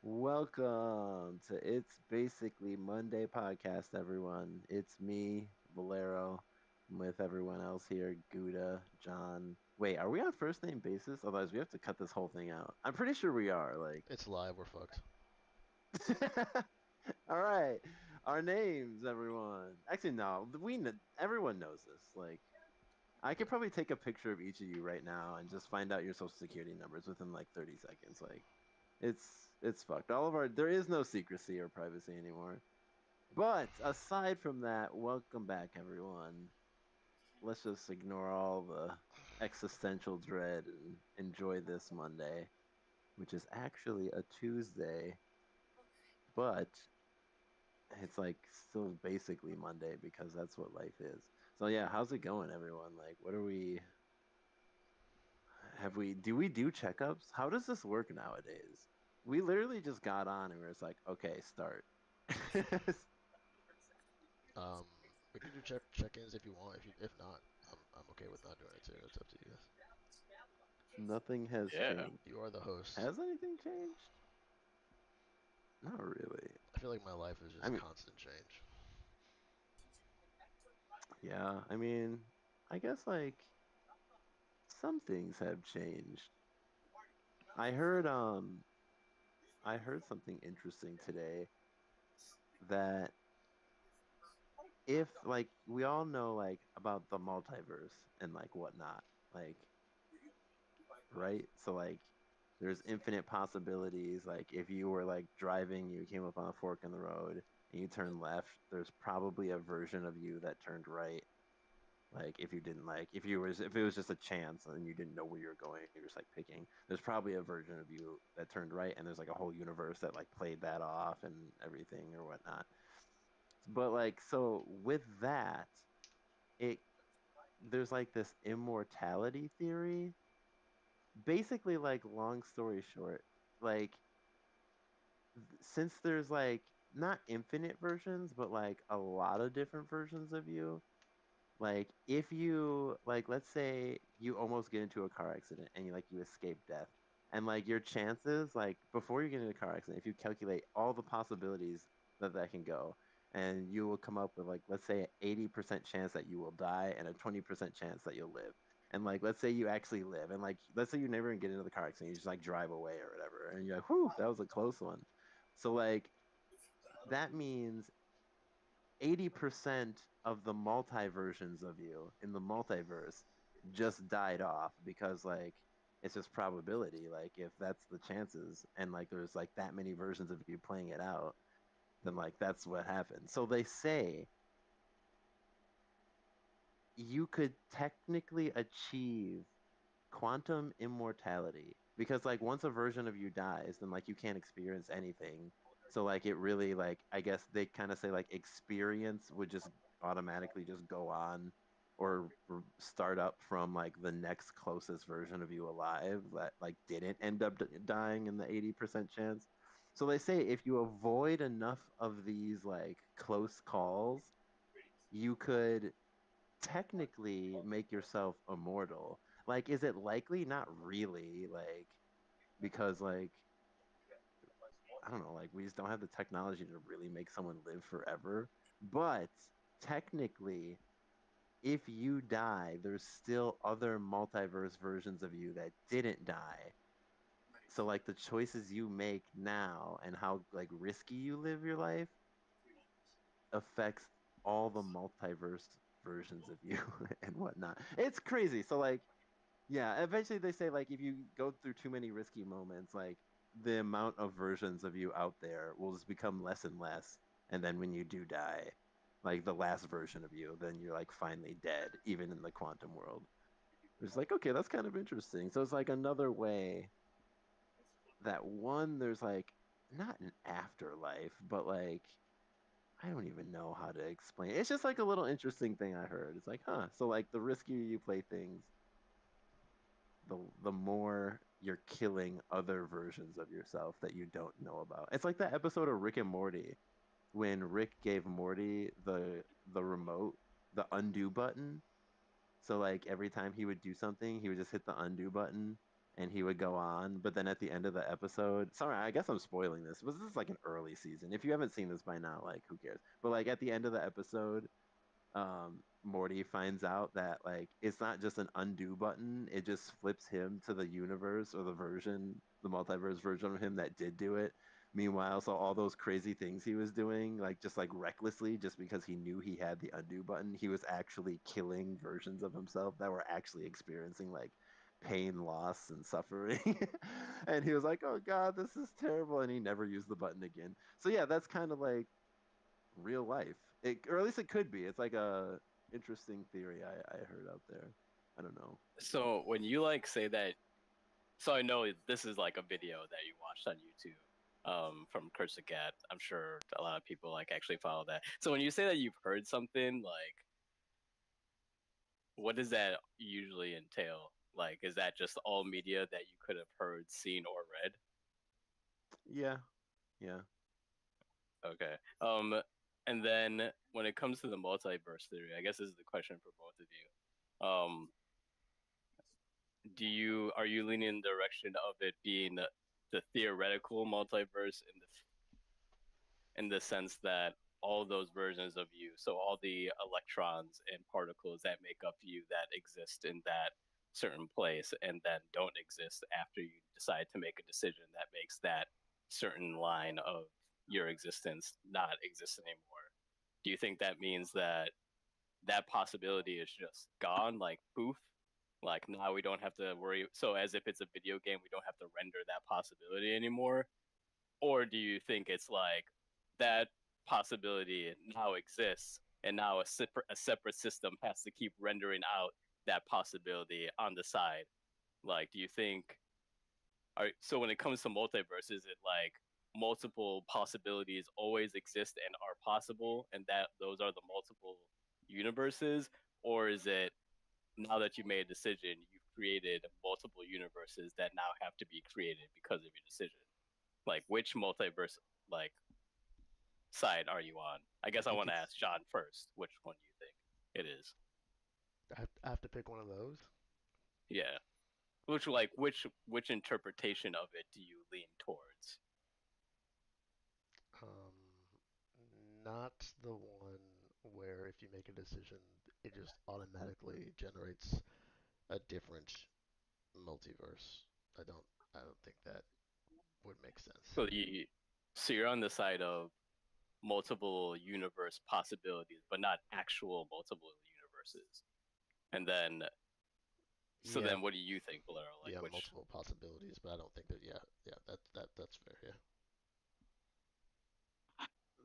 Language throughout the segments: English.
Welcome to It's Basically Monday podcast, everyone. It's me, Valero. I'm with everyone else here, Gouda, John. Wait, are we on first name basis? Otherwise, we have to cut this whole thing out. I'm pretty sure we are. It's live. We're fucked. All right, our names, everyone. Actually, no, everyone knows this. I could Yeah. probably take a picture of each of you right now and just find out your social security numbers within like 30 seconds. It's fucked. There is no secrecy or privacy anymore. But aside from that, welcome back everyone. Let's just ignore all the existential dread and enjoy this Monday, which is actually a Tuesday, but it's like still basically Monday because that's what life is. So yeah, how's it going everyone? Like what are we have we do we do checkups? How does this work nowadays? We literally just got on and we were just like, okay, start. Um, we can do check-ins if you want. If not, I'm okay with not doing it too. It's up to you guys. Nothing has Yeah. changed. You are the host. Has anything changed? Not really. I feel like my life is I just mean, constant change. yeah, I guess like some things have changed. I heard I heard something interesting today that if like we all know like about the multiverse and like whatnot, like right? So like there's infinite possibilities. Like if you were like driving, you came up on a fork in the road and you turn left, there's probably a version of you that turned right. Like if you didn't like if it was just a chance and you didn't know where you're going, you're just like picking. There's probably a version of you that turned right, and there's like a whole universe that like played that off and everything or whatnot. But like so with that, it there's like this immortality theory. Basically, like long story short, like since there's like not infinite versions, but like a lot of different versions of you. Like if you like let's say you almost get into a car accident and you escape death. And like your chances like before you get into a car accident, if you calculate all the possibilities that can go and you will come up with like let's say an 80% chance that you will die and a 20% chance that you'll live. And like let's say you actually live and like let's say you never even get into the car accident, you just like drive away or whatever and you're like, "Whew, that was a close one." So like that means 80% of the multi versions of you in the multiverse just died off because like it's just probability. Like if that's the chances and like there's like that many versions of you playing it out, then like that's what happened. So they say you could technically achieve quantum immortality because like once a version of you dies, then like you can't experience anything. So like it really like I guess they kind of say like experience would just automatically just go on or start up from like the next closest version of you alive that like didn't end up dying in the 80% chance. So they say if you avoid enough of these like close calls, you could technically make yourself immortal. Like, is it likely? Not really. Like, because like I don't know, like we just don't have the technology to really make someone live forever. But technically, if you die, there's still other multiverse versions of you that didn't die. So like the choices you make now and how like risky you live your life affects all the multiverse versions of you and whatnot. It's crazy. So like yeah, eventually they say like if you go through too many risky moments, like the amount of versions of you out there will just become less and less. And then when you do die, like the last version of you, then you're like finally dead, even in the quantum world. It's like, okay, that's kind of interesting. So it's like another way that one, there's like not an afterlife, but like I don't even know how to explain it. It's just like a little interesting thing I heard. It's like, huh, so like the riskier you play things, the more you're killing other versions of yourself that you don't know about. It's like that episode of Rick and Morty when Rick gave Morty the remote, the undo button. So like every time he would do something, he would just hit the undo button and he would go on. But then at the end of the episode, sorry, I guess I'm spoiling this, but this is like an early season. If you haven't seen this by now, like who cares? But like at the end of the episode, Morty finds out that like it's not just an undo button, it just flips him to the universe or the version, the multiverse version of him that did do it. Meanwhile, so all those crazy things he was doing, like just like recklessly, just because he knew he had the undo button, he was actually killing versions of himself that were actually experiencing like pain, loss, and suffering. And he was like, "Oh God, this is terrible," and he never used the button again. So yeah, that's kind of like real life. Or at least it could be. It's like a interesting theory I heard out there. I don't know. So when you like say that, so I know this is like a video that you watched on YouTube, from Curse the Cat. I'm sure a lot of people like actually follow that. So when you say that you've heard something, like, what does that usually entail? Like, is that just all media that you could have heard, seen, or read? Yeah, yeah. Okay. And then when it comes to the multiverse theory, I guess this is the question for both of you. Are you leaning in the direction of it being the theoretical multiverse in the sense that all those versions of you, so all the electrons and particles that make up you that exist in that certain place and then don't exist after you decide to make a decision that makes that certain line of your existence not exist anymore. Do you think that means that that possibility is just gone, like poof? Like now we don't have to worry. So as if it's a video game, we don't have to render that possibility anymore. Or do you think it's like that possibility now exists, and now a separate system has to keep rendering out that possibility on the side? Like, do you think? So when it comes to multiverse, is it like multiple possibilities always exist and are possible, and that those are the multiple universes, or is it now that you made a decision, you've created multiple universes that now have to be created because of your decision? Like, which multiverse, like, side are you on? I I guess I think want to ask it's. John first. Which one do you think it is? I have to pick one of those. Yeah. Which interpretation of it do you lean towards? Um, Not the one where if you make a decision, it just automatically generates a different multiverse. I don't. I don't think that would make sense. So you, so you're on the side of multiple universe possibilities, but not actual multiple universes. And then, so Yeah, then, what do you think, Valero? Like, yeah, which? multiple possibilities, but I don't think that. Yeah, yeah, that's fair. Yeah.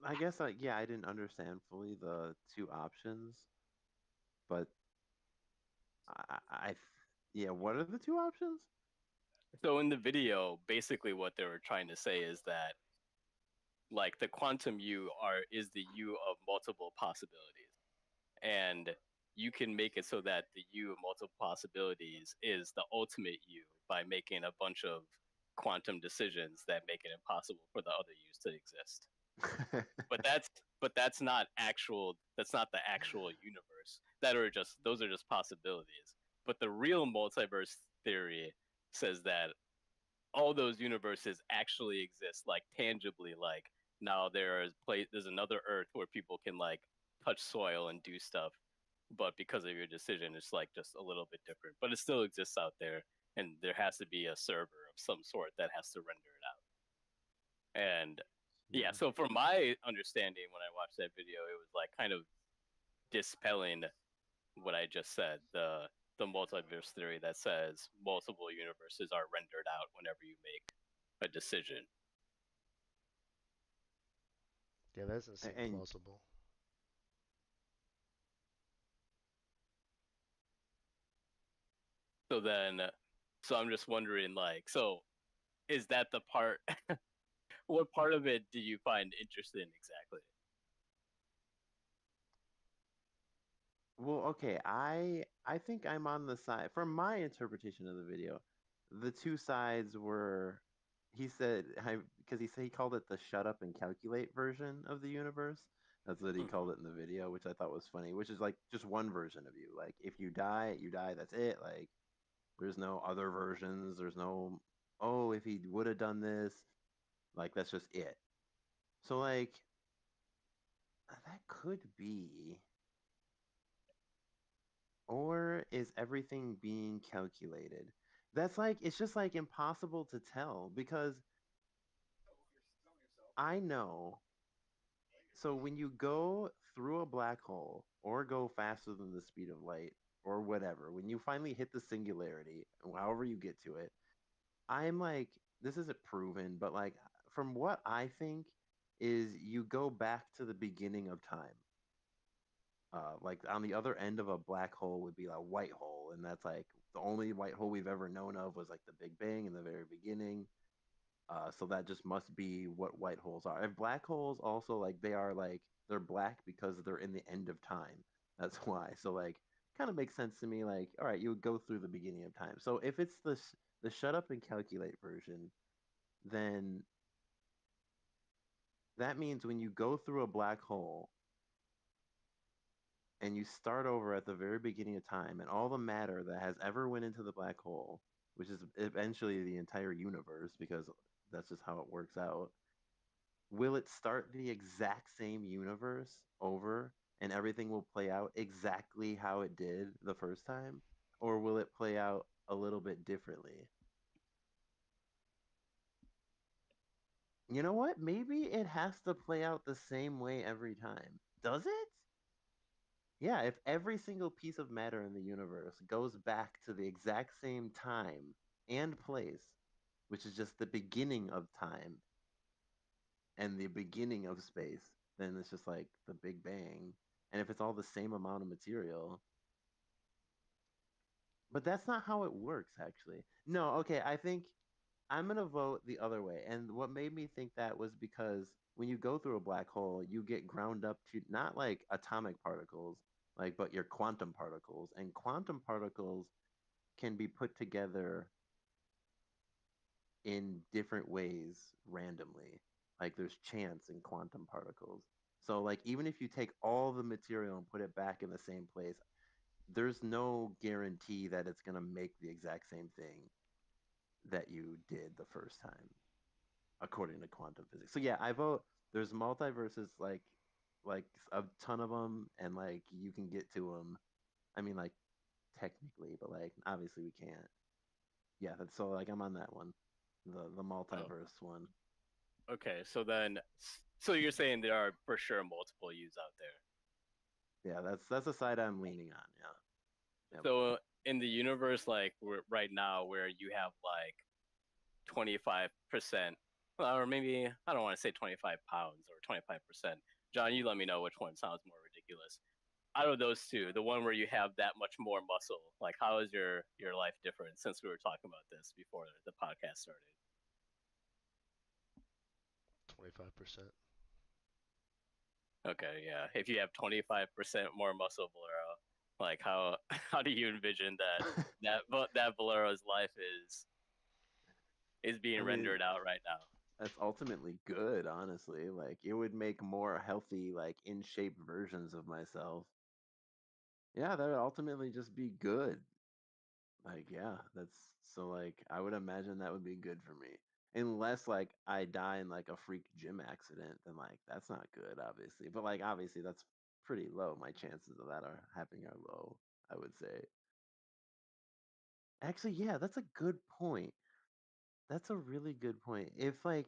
I guess yeah, I didn't understand fully the two options, but I yeah, what are the two options? So in the video, basically what they were trying to say is that like the quantum you are is the you of multiple possibilities, and you can make it so that the you of multiple possibilities is the ultimate you by making a bunch of quantum decisions that make it impossible for the other yous to exist. But that's not actual. That's not the actual universe. That are just those are just possibilities. But the real multiverse theory says that all those universes actually exist, like tangibly. Like now there's another Earth where people can like touch soil and do stuff, but because of your decision, it's like just a little bit different. But it still exists out there, and there has to be a server of some sort that has to render it out. And yeah, Yeah. so from my understanding, when I watched that video, it was like kind of dispelling what I just said, the multiverse theory that says multiple universes are rendered out whenever you make a decision. Yeah, that doesn't seem And plausible. So then, so I'm just wondering, like, so is that the part? What part of it do you find interesting exactly? well, okay, I think I'm on the side from my interpretation of the video. The two sides were he said because he said he called it the shut up and calculate version of the universe. That's what he called Mm-hmm. it in the video, which I thought was funny, which is like just one version of you. Like if you die, you die, that's it. Like There's no other versions. There's no, oh, if he would have done this, like that's just it. So like that could be, or is everything being calculated? That's like it's just like impossible to tell because I know. So when you go through a black hole or go faster than the speed of light or whatever, when you finally hit the singularity, however you get to it, I'm like, this isn't proven, but like from what I think is you go back to the beginning of time. Like on the other end of a black hole would be a white hole, and that's like the only white hole we've ever known of was like the Big Bang in the very beginning. So that just must be what white holes are. If black holes also like they are like they're black because they're in the end of time. That's why. So like kind of makes sense to me. Like all right, you would go through the beginning of time. So if it's the shut up and calculate version, then that means when you go through a black hole and you start over at the very beginning of time and all the matter that has ever went into the black hole, which is eventually the entire universe because that's just how it works out, will it start the exact same universe over and everything will play out exactly how it did the first time? Or will it play out a little bit differently? You know what? Maybe it has to play out the same way every time. Does it? Yeah, if every single piece of matter in the universe goes back to the exact same time and place, which is just the beginning of time and the beginning of space, then it's just like the Big Bang. And if it's all the same amount of material, but that's not how it works, actually. No, okay, I think I'm going to vote the other way. And what made me think that was because when you go through a black hole, you get ground up to not like atomic particles, like, but your quantum particles. And quantum particles can be put together in different ways randomly. Like there's chance in quantum particles. So like even if you take all the material and put it back in the same place, there's no guarantee that it's going to make the exact same thing that you did the first time according to quantum physics. So yeah, I vote there's multiverses like a ton of them and like you can get to them. I mean like technically, but like obviously we can't. Yeah, that's so like I'm on that one. The Oh, multiverse one. okay. So then, so you're saying there are for sure multiple yous out there. Yeah, that's the side I'm leaning on. Yeah. Yep. So in the universe, like right now, where you have like 25%, or maybe I don't want to say 25 pounds or 25%. John, you let me know which one sounds more ridiculous. Out of those two, the one where you have that much more muscle, like how is your life different since we were talking about this before the podcast started? 25%. Okay, yeah. If you have 25% more muscle, Valero, like how how do you envision that Valero's life is being I mean, rendered out right now? that's ultimately good, honestly. Like it would make more healthy, like in shape versions of myself. Yeah, that would ultimately just be good. Like, yeah, that's so like I would imagine that would be good for me. Unless like I die in like a freak gym accident, then like that's not good, obviously. But like obviously that's pretty low. My chances of that are happening are low, I would say. Actually, yeah, that's a good point. That's a really good point. If like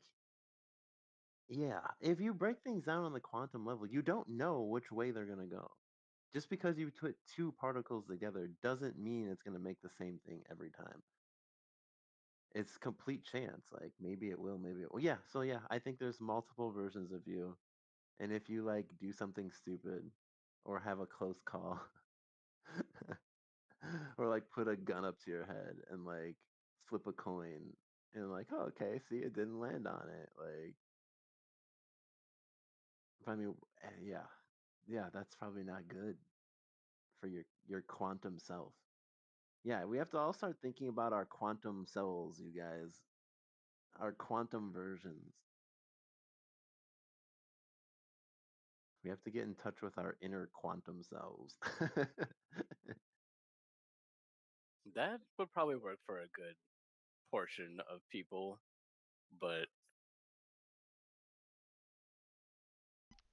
yeah, if you break things down on the quantum level, you don't know which way they're gonna go. Just because you put two particles together doesn't mean it's gonna make the same thing every time. It's complete chance. Like maybe it will, maybe it will. Yeah, so yeah, I think there's multiple versions of you. And if you like do something stupid or have a close call or like put a gun up to your head and like flip a coin and like, oh, okay, see, it didn't land on it. Like, I mean, yeah, yeah, that's probably not good for your quantum self. Yeah, we have to all start thinking about our quantum selves, you guys, our quantum versions. We have to get in touch with our inner quantum selves. That would probably work for a good portion of people, but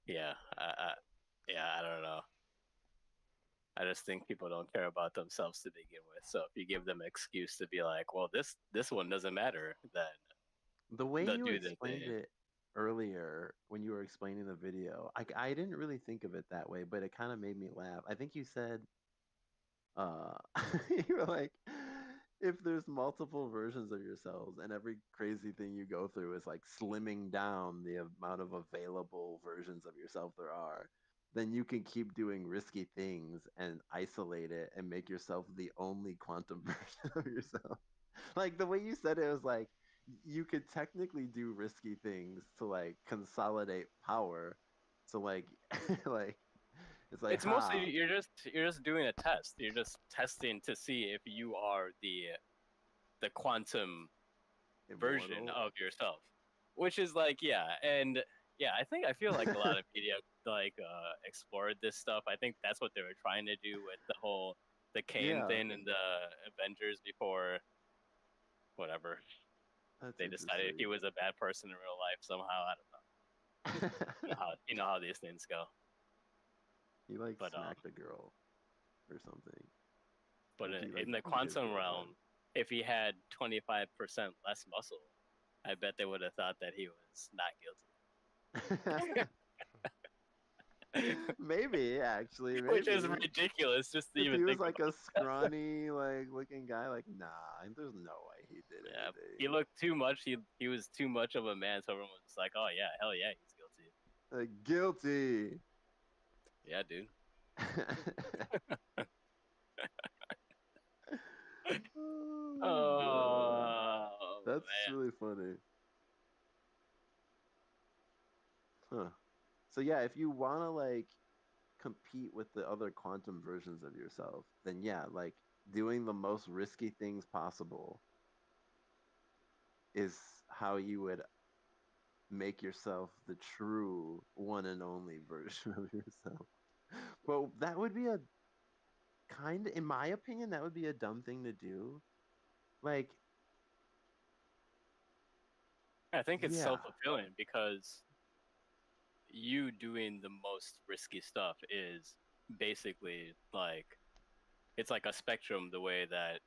yeah, I don't know. I just think people don't care about themselves to begin with. So if you give them an excuse to be like, well, this one doesn't matter, then The way they'll you do the explained thing. it earlier when you were explaining the video, I didn't really think of it that way, but it kind of made me laugh. I think you said, uh, you were like, if there's multiple versions of yourselves and every crazy thing you go through is like slimming down the amount of available versions of yourself there are, then you can keep doing risky things and isolate it and make yourself the only quantum version of yourself. Like the way you said it was like you could technically do risky things to like consolidate power. So like like it's like It's mostly ha you're just doing a test. You're just testing to see if you are the quantum version immortal. of yourself, which is like and I feel like a lot of media like explored this stuff. I think that's what they were trying to do with the Kane Yeah, thing and the Avengers before whatever that's they decided he interesting. was a bad person in real life somehow. I don't know. You know how these things go. He like But smacked a girl or something. but Like in the he beat his quantum girlfriend. realm, if he had 25% less muscle, I bet they would have thought that he was not guilty. Maybe actually, Which is maybe. ridiculous just to If even he was think like a about. scrawny, like looking guy, like nah, there's no way he did Yeah, he anything. looked too much. He was too much of a man, so everyone was like, "Oh yeah, hell yeah, he's guilty." Like guilty. Yeah, dude. Oh god. Oh That's man. really funny. Huh. So yeah, if you want to like compete with the other quantum versions of yourself, then yeah, like doing the most risky things possible is how you would make yourself the true one and only version of yourself. Well, that would be a in my opinion, that would be a dumb thing to do. Like, I think it's yeah, self-fulfilling because you doing the most risky stuff is basically like it's like a spectrum the way that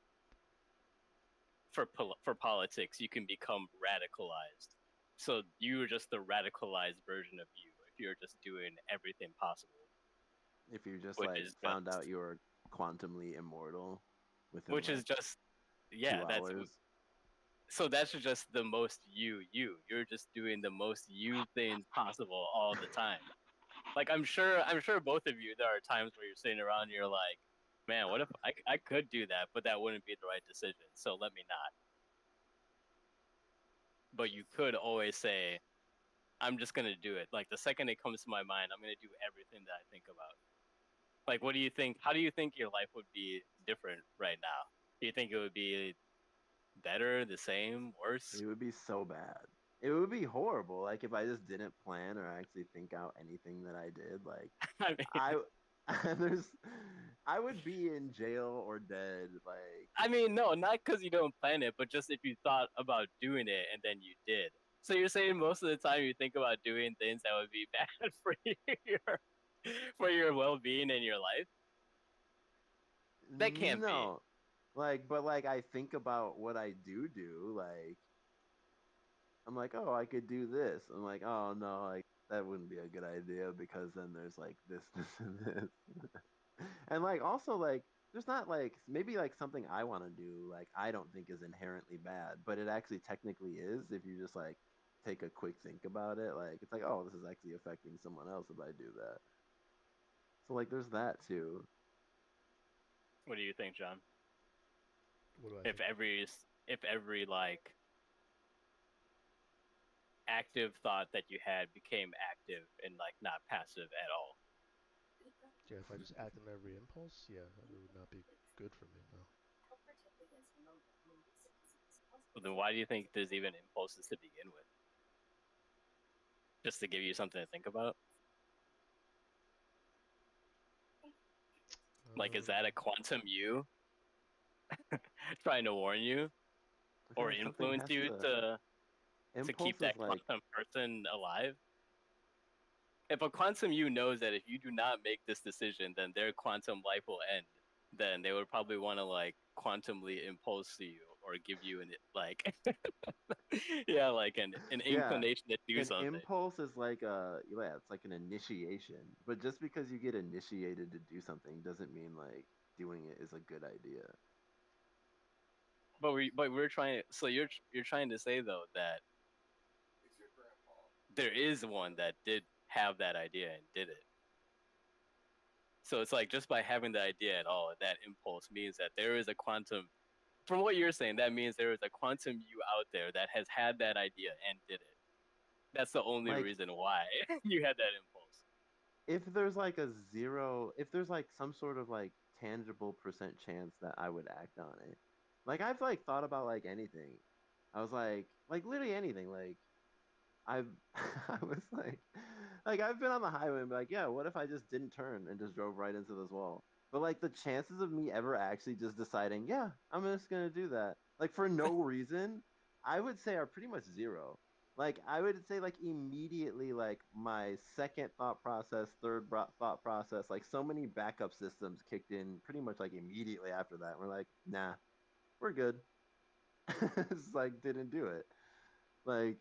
for politics you can become radicalized. So you're just the radicalized version of you if you're just doing everything possible, if you just which like is found out just you were quantumly immortal within which is like just two yeah, that's hours. so that's just the most you're just doing the most you things possible all the time. Like I'm sure both of you there are times where you're sitting around and you're like, man, what if I could do that, but that wouldn't be the right decision, so let me not. But you could always say, I'm just gonna do it. Like the second it comes to my mind, I'm gonna do everything that I think about. Like, what do you think? How do you think your life would be different right now? Do you think it would be better, the same, worse? It would be so bad. It would be horrible. Like if I just didn't plan or actually think out anything that I did. Like I mean, I there's I would be in jail or dead. Like no, not because you don't plan it, but just if you thought about doing it and then you did. So you're saying most of the time you think about doing things that would be bad your for your well-being in your life? That can't be. no. Like but like I think about what I do. Like I'm like, oh, I could do this. I'm like, oh no, like that wouldn't be a good idea because then there's like this, this, and this. And like also like there's not like maybe like something I want to do like I don't think is inherently bad, but it actually technically is if you just like take a quick think about it. Like it's like, oh, this is actually affecting someone else if I do that. So like there's that too. What do you think, John? What do I If think? every like active thought that you had became active and like not passive at all. Yeah, if I just act on every impulse, yeah, it would not be good for me. No. Well, then why do you think there's even impulses to begin with? Just to give you something to think about? Like, is that a Um, quantum you? trying to warn you or Because something influence has you to. to keep Impulse is that like, quantum person alive. If a quantum you knows that if you do not make this decision, then their quantum life will end, then they would probably want to like quantumly impulse to you or give you an like yeah, like an yeah, inclination to do an something. impulse is like yeah, it's like an initiation. But just because you get initiated to do something doesn't mean like doing it is a good idea. But we're trying. So you're trying to say though that there is one that did have that idea and did it. So it's like just by having the idea at all, that impulse means that there is a quantum. From what you're saying, that means there is a quantum you out there that has had that idea and did it. That's the only Like reason why you had that impulse. if there's like a zero, if there's like some sort of like tangible percent chance that I would act on it. Like I've like thought about like anything. I was like literally anything. Like I've I was like I've been on the highway and be like, yeah, what if I just didn't turn and just drove right into this wall? But like the chances of me ever actually just deciding, yeah, I'm just gonna do that, like for no reason, I would say are pretty much zero. Like I would say like immediately like my second thought process, thought process, like so many backup systems kicked in pretty much like immediately after that. We're like, nah, we're good. It's like didn't do it. Like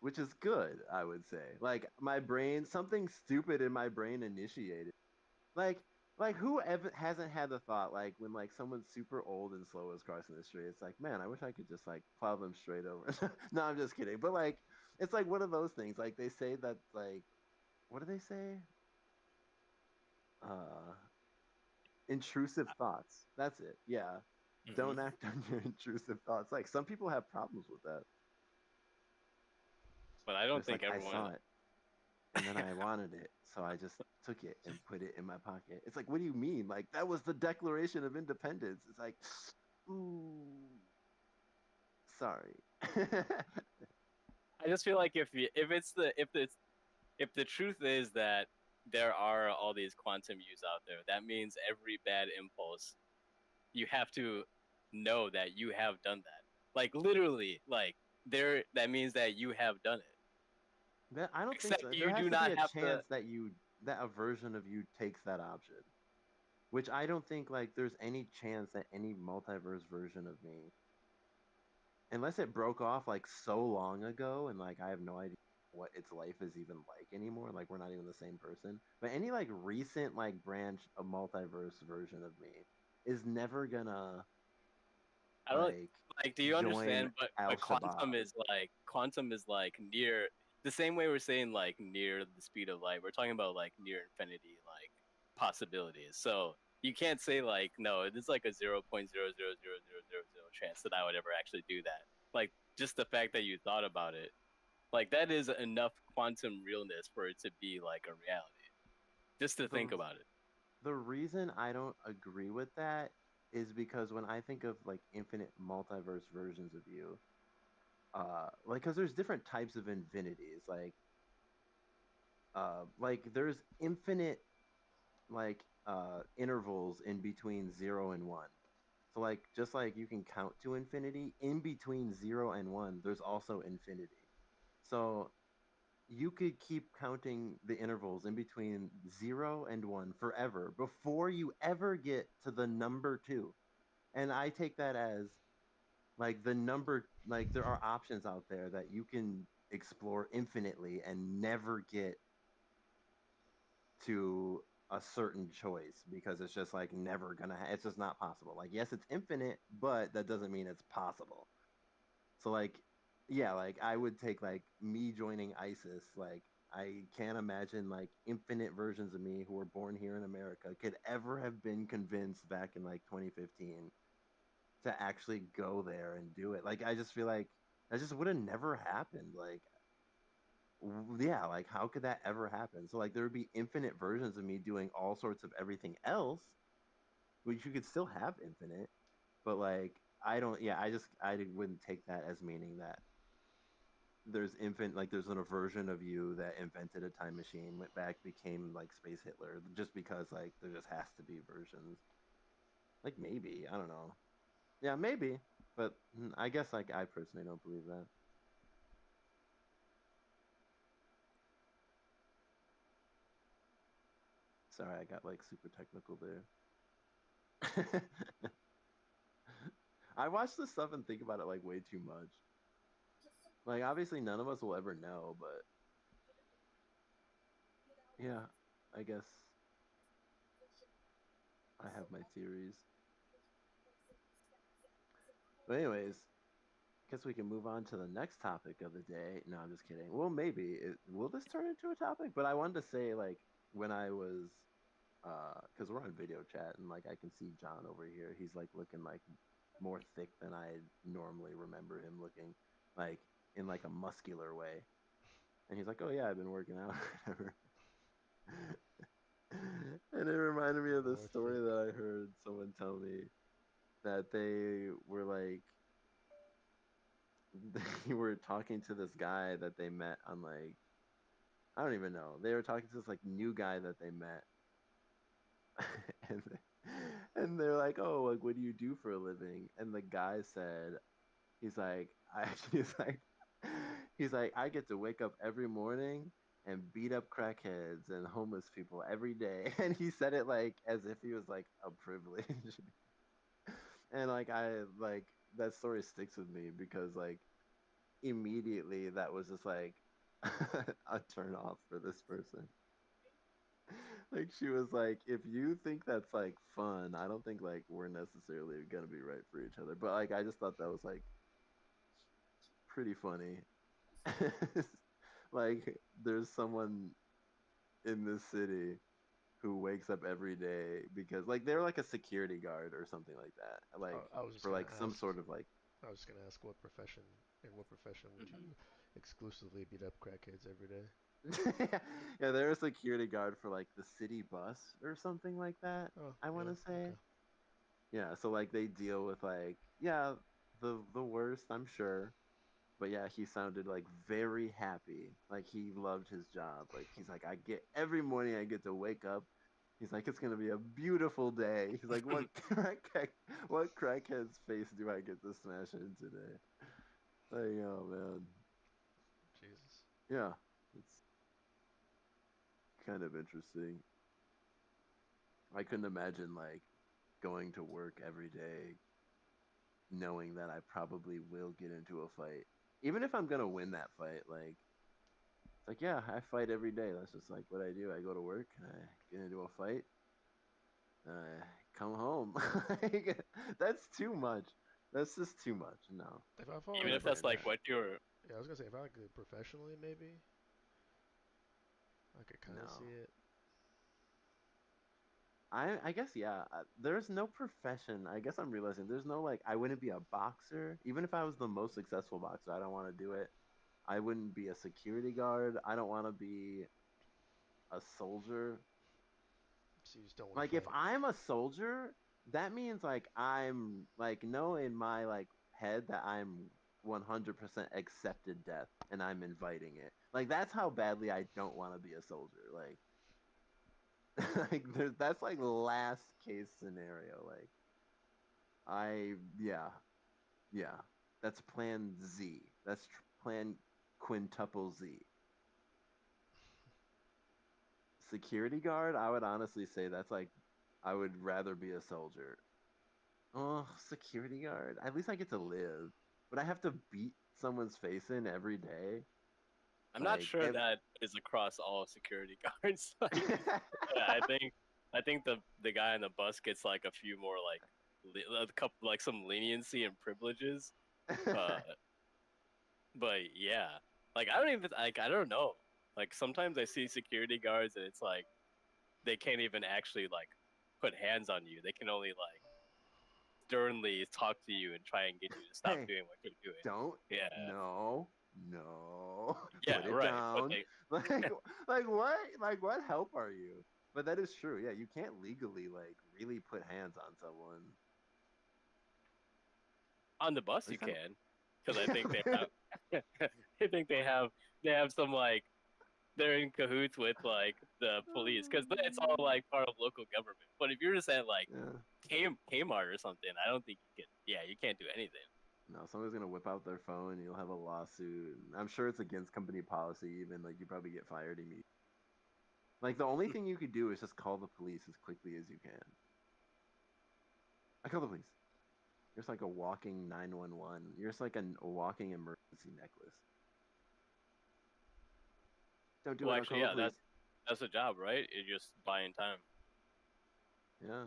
which is good, I would say. Like my brain, something stupid in my brain initiated. Like, like who ever hasn't had the thought like when like someone's super old and slow is crossing the street, it's like, man, I wish I could just like plow them straight over. No, I'm just kidding. But like, it's like one of those things. Like they say that like, what do they say? Uh, intrusive thoughts. That's it. Yeah. Hmm. Don't act on your intrusive thoughts. Like some people have problems with that. But I They're don't just think like, I everyone. saw it and then I wanted it, so I just took it and put it in my pocket. It's like, what do you mean? Like that was the Declaration of Independence. It's like, ooh, sorry. I just feel like if the truth is that there are all these quantum U's out there, that means every bad impulse you have to know that you have done that. Like literally, like there that means that you have done it. That I don't think Except so. There you has do to be not a have to. chance that a version of you takes that option, which I don't think like there's any chance that any multiverse version of me, unless it broke off like so long ago and like I have no idea what its life is even like anymore, like we're not even the same person, but any like recent like branch of multiverse version of me is never gonna I don't like like. Do you join understand? But Al Shabaab. quantum is like near the same way we're saying like near the speed of light. We're talking about like near infinity like possibilities. So you can't say like no, it's like a 0.0000000 chance that I would ever actually do that. Like just the fact that you thought about it, like that is enough quantum realness for it to be like a reality. Just to think the about it. the reason I don't agree with that is because when I think of like infinite multiverse versions of you, like because there's different types of infinities, like there's infinite like intervals in between 0 and 1. So like just like you can count to infinity, in between 0 and 1, there's also infinity. So you could keep counting the intervals in between 0 and 1 forever before you ever get to the number two. And I take that as like the number, like there are options out there that you can explore infinitely and never get to a certain choice because it's just like never gonna it's just not possible. Like yes, it's infinite, but that doesn't mean it's possible. So like yeah, like I would take like me joining ISIS, like I can't imagine like infinite versions of me who were born here in America could ever have been convinced back in like 2015 to actually go there and do it. Like I just feel like that just would have never happened. Like yeah, like how could that ever happen? So like there would be infinite versions of me doing all sorts of everything else, which you could still have infinite, but like I don't yeah, I wouldn't take that as meaning that there's infinite like there's a version of you that invented a time machine, went back, became like space Hitler, just because like there just has to be versions. Like maybe, I don't know. Yeah, maybe, but I guess like I personally don't believe that. Sorry, I got like super technical there. I watch this stuff and think about it like way too much. Like obviously none of us will ever know, but yeah, I guess I have my theories. But anyways, guess we can move on to the next topic of the day. No, I'm just kidding. Well, maybe will this turn into a topic? But I wanted to say like when I was because we're on video chat and like I can see John over here. He's like looking like more thick than I normally remember him looking, like in like a muscular way. And he's like, "Oh yeah, I've been working out." Whatever. And it reminded me of this More story thick. that I heard someone tell me that they were like they were talking to this guy that they met on like I don't even know. They were talking to this like new guy that they met, and they're like, "Oh, like what do you do for a living?" And the guy said, "He's like, I he's like, he's like, I get to wake up every morning and beat up crackheads and homeless people every day." And he said it like as if he was like a privilege. And like I like that story sticks with me because like immediately that was just like a turn off for this person. Like she was like, if you think that's like fun, I don't think like we're necessarily gonna be right for each other. But like I just thought that was like pretty funny. Like there's someone in this city who wakes up every day because like they're like a security guard or something like that. Like I was just for gonna like some ask. sort of like I was just gonna ask what profession. In what profession would you exclusively beat up crackheads every day? yeah, they're a security guard for like the city bus or something like that. Oh, I want yeah. to say. Okay. Yeah, so like they deal with like yeah, the worst, I'm sure. But yeah, he sounded like very happy. Like he loved his job. Like he's like I get every morning I get to wake up. He's like it's going to be a beautiful day. He's like what crackhead's face do I get to smash in today? Like oh man. Jesus. Yeah. It's kind of interesting. I couldn't imagine like going to work every day knowing that I probably will get into a fight. Even if I'm gonna win that fight, like it's like yeah, I fight every day. That's just like what I do. I go to work, I get into a fight, come home. Like, that's too much. That's just too much. No, If I fought Even like if never that's like again. what you're. yeah, I was gonna say if I could professionally, maybe I could kind of see No. it. I guess yeah. There's no profession. I guess I'm realizing there's no like I wouldn't be a boxer even if I was the most successful boxer. I don't want to do it. I wouldn't be a security guard. I don't want to be a soldier. So you just don't want to Like if fight. I'm a soldier, that means like I'm like know in my like head that I'm 100% accepted death and I'm inviting it. Like that's how badly I don't want to be a soldier. Like like that's like last case scenario. Like I yeah, yeah. That's plan Z. That's plan quintuple Z. Security guard, I would honestly say that's like I would rather be a soldier. Oh, security guard. At least I get to live. But I have to beat someone's face in every day. I'm not Like, sure that is across all security guards. Like, yeah, I think the guy on the bus gets like a few more like a couple like some leniency and privileges. Uh, but yeah, like I don't even like I don't know. Like sometimes I see security guards and it's like they can't even actually like put hands on you. They can only like sternly talk to you and try and get you to stop hey, doing what you're doing. don't. Yeah, No, no. yeah, Put it right. But down. they Like, like what? Like what help are you? But that is true. Yeah, you can't legally like really put hands on someone. on the bus At you least I can, because I think they don't. have. I think they have some like they're in cahoots with like the police because it's all like part of local government. But if you're just at like Yeah. Kmart or something, I don't think you can. Yeah, you can't do anything. No, somebody's gonna whip out their phone. You'll have a lawsuit. I'm sure it's against company policy. Even like you probably get fired immediately. Like the only thing you could do is just call the police as quickly as you can. I call the police. You're just like a walking 911. You're just like a walking emergency necklace. Don't do Well, it. I'll actually, call the yeah, police. that's the job, right? You're just buying time. Yeah.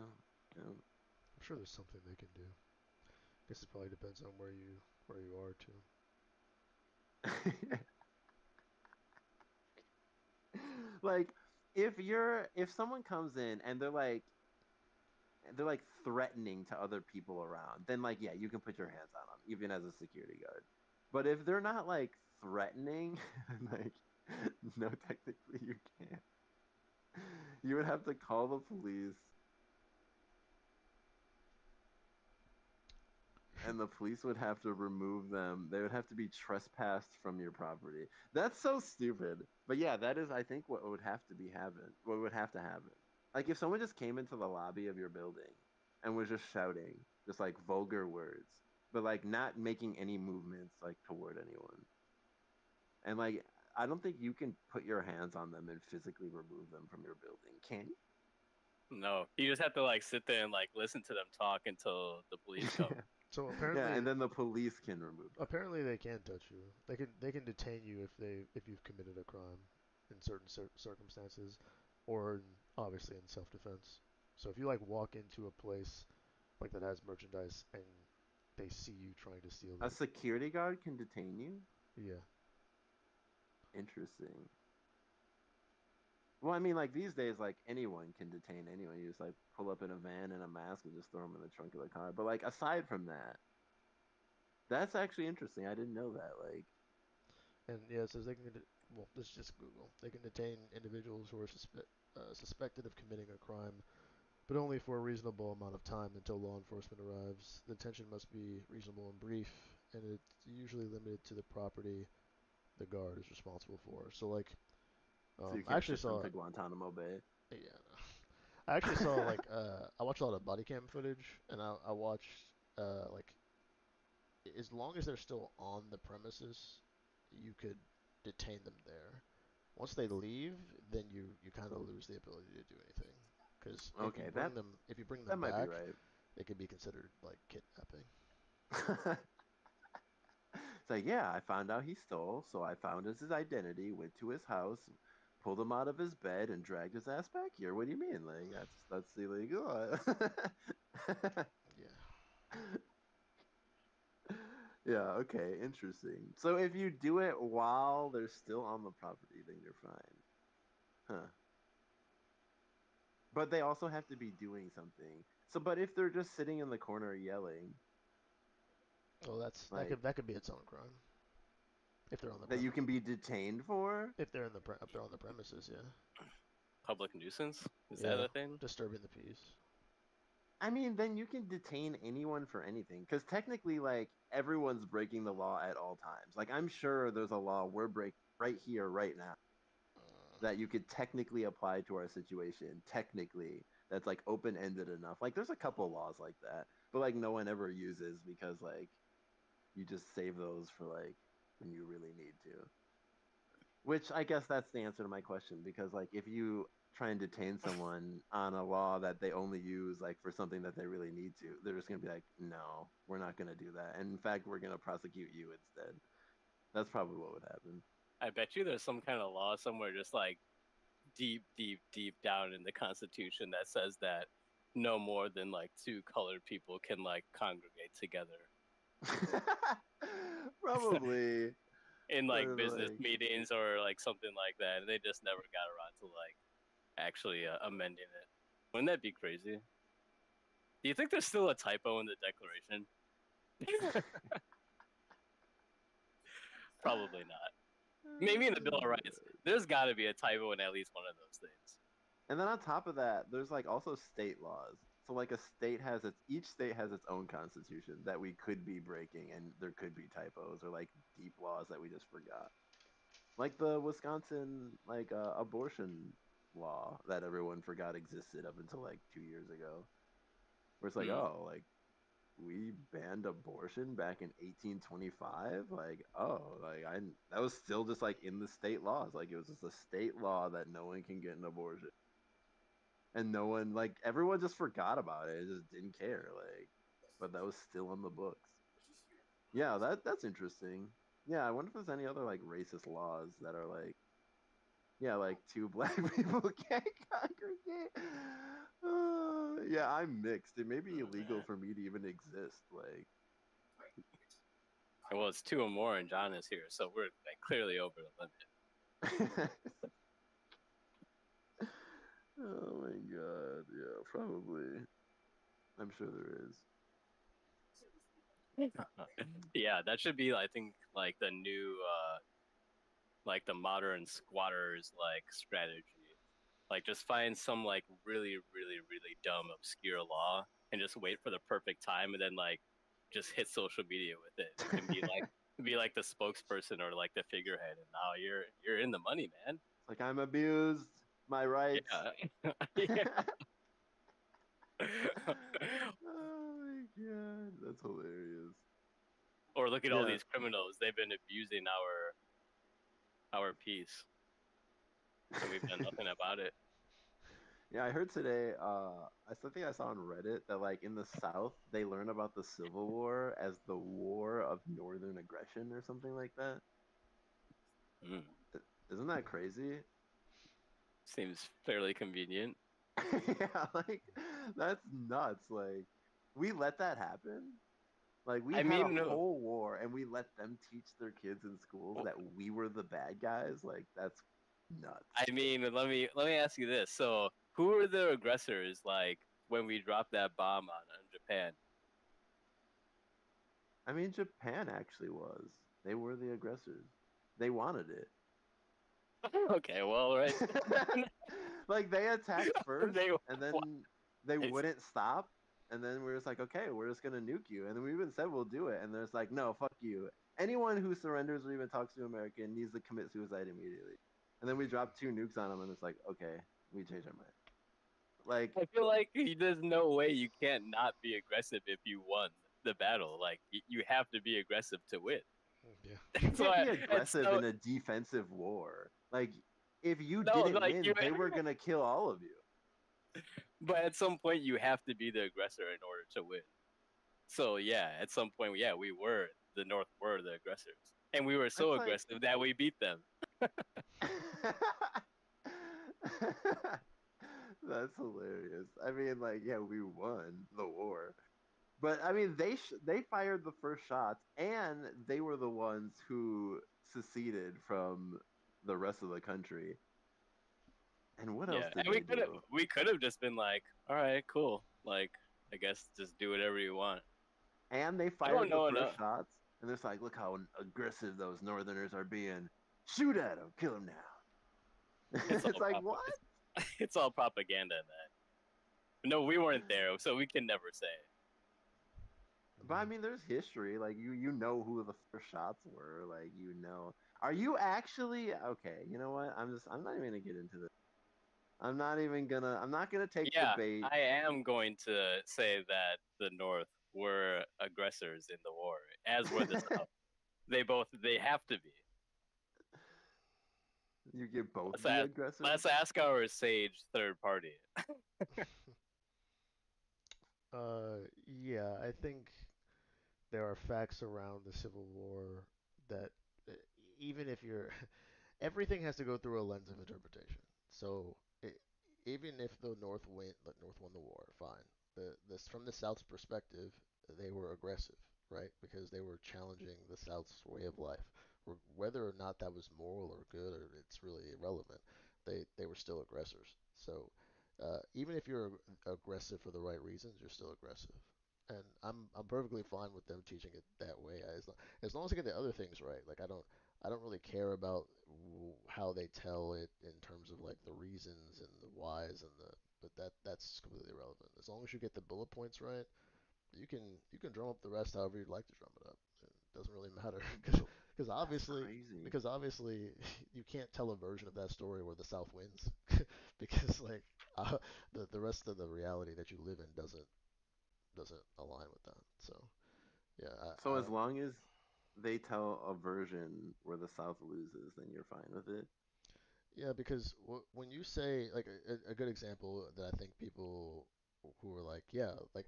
Yeah. I'm sure there's something they can do. I guess it probably depends on where you are too. Like if someone comes in and they're like threatening to other people around, then like yeah, you can put your hands on them even as a security guard. But if they're not like threatening, like no, technically you can't. You would have to call the police, and the police would have to remove them. They would have to be trespassed from your property. That's so stupid. But yeah, that is I think what would have to be happen. What would have to happen. Like if someone just came into the lobby of your building and was just shouting, just like vulgar words, but like not making any movements like toward anyone. And like I don't think you can put your hands on them and physically remove them from your building. Can No, you just have to like sit there and like listen to them talk until the police you? come. So Yeah, apparently, and then the police can remove them. apparently they can touch you. They can detain you if you've committed a crime in certain circumstances, or obviously in self-defense. So if you like walk into a place like that has merchandise and they see you trying to steal A it, security guard can detain you? yeah. Interesting. Well, I mean, like these days, like anyone can detain anyone. You just like pull up in a van and a mask and just throw them in the trunk of the car. But like aside from that, that's actually interesting. I didn't know that. Like, And yeah, it says they can. Well, this is just Google. They can detain individuals who are suspected of committing a crime, but only for a reasonable amount of time until law enforcement arrives. The detention must be reasonable and brief, and it's usually limited to the property the guard is responsible for. So like, so you I can't actually ship them saw. to Guantanamo Bay. Yeah, no. I actually saw like I watched a lot of body cam footage, and I watched like as long as they're still on the premises, you could detain them there. Once they leave, then you kind of lose the ability to do anything. Because Okay, that if you bring that them might be back, right. it could be considered like kidnapping. It's like, yeah, I found out he stole, so I found his identity, went to his house, pulled him out of his bed, and dragged his ass back here. What do you mean? Like that's illegal. Yeah. Yeah, okay, interesting. So if you do it while they're still on the property, then you're fine. Huh. But they also have to be doing something. So, but if they're just sitting in the corner yelling, Well, like that could be its own crime if they're on the that you can be detained for, if they're on the premises. Yeah. Public nuisance is that Yeah. a thing? Disturbing the peace. I mean, then you can detain anyone for anything. Because technically, like, everyone's breaking the law at all times. Like, I'm sure there's a law we're breaking right here, right now, that you could technically apply to our situation. Technically, that's like open ended enough. Like, there's a couple laws like that, but like, no one ever uses because, like, you just save those for like when you really need to. Which I guess that's the answer to my question because like if you try and detain someone on a law that they only use like for something that they really need to, they're just gonna be like, no, we're not gonna do that. And in fact, we're gonna prosecute you instead. That's probably what would happen. I bet you there's some kind of law somewhere just like deep down in the Constitution that says that no more than like two colored people can like congregate together Probably. in like Or business like meetings or like something like that, and they just never got around to like actually amending it. Wouldn't that be crazy? Do you think there's still a typo in the Declaration? Probably not. Maybe in the Bill of Rights, there's got to be a typo in at least one of those things. and then on top of that, there's like also state laws. So like each state has its own constitution that we could be breaking and there could be typos or like deep laws that we just forgot. Like the Wisconsin abortion law that everyone forgot existed up until like 2 years ago, where it's like, Hmm. oh, like we banned abortion back in 1825. Like, oh, like I that was still just like in the state laws. Like it was just a state law that no one can get an abortion, and no one like everyone just forgot about it. It just didn't care. Like, but that was still on the books. Yeah, that's interesting. Yeah, I wonder if there's any other like racist laws that are like, yeah, like two black people can't congregate. Yeah, I'm mixed. It may be Oh illegal man. for me to even exist. Like, Well, it's two or more, and John is here, so we're like, clearly over the oh my God. Yeah, probably. I'm sure there is. limit. Yeah, that should be, I think, like the new, like the modern squatters like strategy. Like just find some like really, really, really dumb, obscure law and just wait for the perfect time, and then like just hit social media with it and be like the spokesperson or like the figurehead, and now you're in the money, man. Like I'm abused, my rights. Yeah. Yeah. Oh my God, that's hilarious. Or look at all Yeah. these criminals. They've been abusing our peace, and we've done nothing about it. Yeah, I heard today, think I saw on Reddit that like in the South, they learn about the Civil War as the War of Northern Aggression or something like that. Mm. Isn't that crazy? Seems fairly convenient. Yeah, like that's nuts. Like we let that happen. Like we I had a mean, whole war and we let them teach their kids in schools that we were the bad guys. Like that's nuts. let me ask you this. So, who were the aggressors like when we dropped that bomb on Japan? I mean, Japan actually was. They were the aggressors. They wanted it. Okay, well, right. Like they attacked first They and what? then they wouldn't stop. And then we are just like, okay, we're just gonna nuke you. And then we even said we'll do it. And there's like, no, fuck you. Anyone who surrenders or even talks to American needs to commit suicide immediately. And then we dropped two nukes on them, and it's like, okay, we changed our mind. Like, I feel like there's no way you can't not be aggressive if you won the battle. Like you have to be aggressive to win. Yeah. you That's can't why. be And aggressive so in a defensive war. Like, if you no, didn't like you. win, they were gonna kill all of you. But at some point, you have to be the aggressor in order to win. So yeah, at some point, yeah, we were the North were the aggressors, and we were so It's like aggressive that we beat them. that's hilarious. I mean, like, yeah, we won the war, but I mean, they fired the first shots, and they were the ones who seceded from the rest of the country. And what else Yeah, did and they do? we could have just been like, all right, cool, like I guess just do whatever you want. And they I don't fired the know first enough. shots, and it's like, look how aggressive those Northerners are being. Shoot at them, kill them now. It's It's all like what? it's all propaganda, man. No, we weren't there, so we can never say. But I mean, there's history. Like you know who the first shots were. Like you know. Are you actually okay? You know what? I'm not even gonna get into this. I'm not gonna take the Yeah, bait. I am going to say that the North were aggressors in the war, as were the South. They have to be. You can both Let's be ask aggressors. let's ask our sage third party. Yeah, I think there are facts around the Civil War that even if you're everything has to go through a lens of interpretation. So even if the North won the war, fine. This from the South's perspective, they were aggressive, right? Because they were challenging the South's way of life. Whether or not that was moral or good, or it's really irrelevant. They were still aggressors. So even if you're aggressive for the right reasons, you're still aggressive. And I'm perfectly fine with them teaching it that way as long as I get the other things right. Like I don't really care about how they tell it in terms of like the reasons and the whys and the but that's completely irrelevant. As long as you get the bullet points right, you can drum up the rest however you'd like to drum it up. It doesn't really matter because That's obviously crazy. because obviously you can't tell a version of that story where the South wins because like the rest of the reality that you live in doesn't align with that. So yeah, So I as don't. long as they tell a version where the South loses, then you're fine with it. Yeah, because when you say like a good example that I think people who are like, yeah, like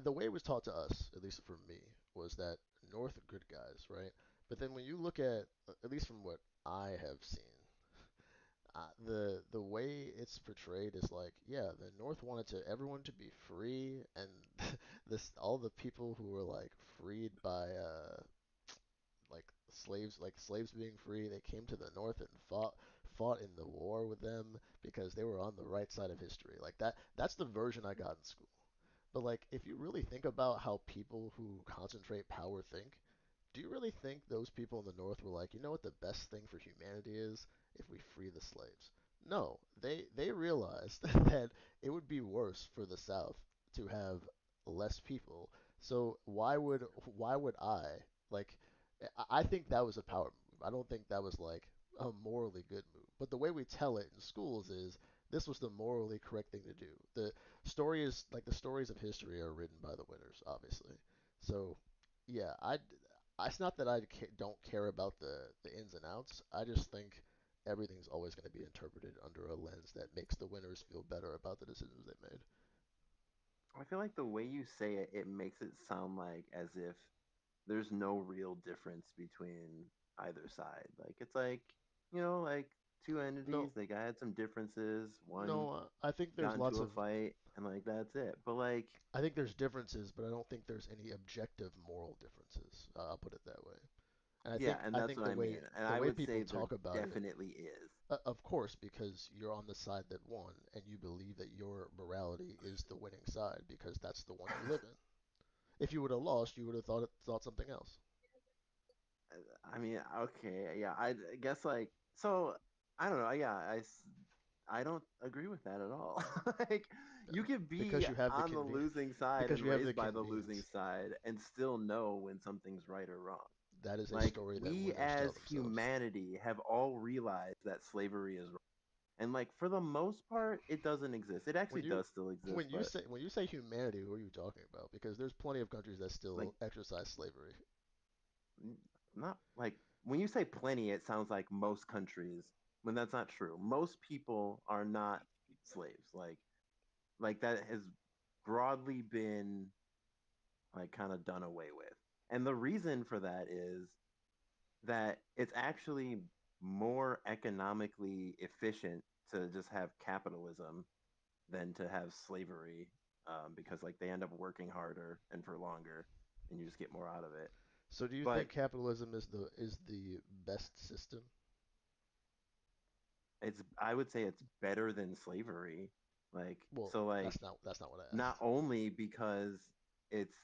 the way it was taught to us, at least for me, was that North are good guys, right? But then when you look at least from what I have seen, the way it's portrayed is like, yeah, the North wanted to everyone to be free, and this all the people who were like freed by like slaves being free. They came to the North and fought in the war with them because they were on the right side of history. Like that's the version I got in school. But like if you really think about how people who concentrate power think, do you really think those people in the North were like, you know what the best thing for humanity is if we free the slaves? No, they realized that it would be worse for the South to have less people. So why would I like I think that was a power move. I don't think that was like a morally good move. But the way we tell it in schools is this was the morally correct thing to do. The stories of history are written by the winners, obviously. So yeah, it's not that don't care about the ins and outs. I just think everything's always going to be interpreted under a lens that makes the winners feel better about the decisions they made. I feel like the way you say it, it makes it sound like as if there's no real difference between either side. Like it's like, like two No, entities, they had some differences. One no, I think got there's into lots a of fight and like that's it. But like, I think there's differences, but I don't think there's any objective moral differences. I'll put it that way. And yeah, and I that's think what I mean. And the I way would people say there talk about it, definitely is. of course, because you're on the side that won, and you believe that your morality is the winning side because that's the one you live in. If you would have lost, you would have thought something else. I mean, okay, yeah, I guess like so. I don't know. Yeah, I don't agree with that at all. Like, you could be Because you have the on the losing side because and you have the raised by the losing convenience. side and still know when something's right or wrong. That is a Like, story that we winners tell as themselves. humanity have all realized that slavery is wrong. And like for the most part, it doesn't exist. It actually When you does still exist, but when you say humanity, who are you talking about? Because there's plenty of countries that like still exercise slavery. not like when you say plenty, it sounds like most countries, when that's not true. Most people are not slaves. Like that has broadly been like kind of done away with. And the reason for that is that it's actually more economically efficient to just have capitalism than to have slavery, because like they end up working harder and for longer, and you just get more out of it. So do you think But capitalism is the best system? I would say it's better than slavery. Like Well, so, like that's not what I not asked. only because it's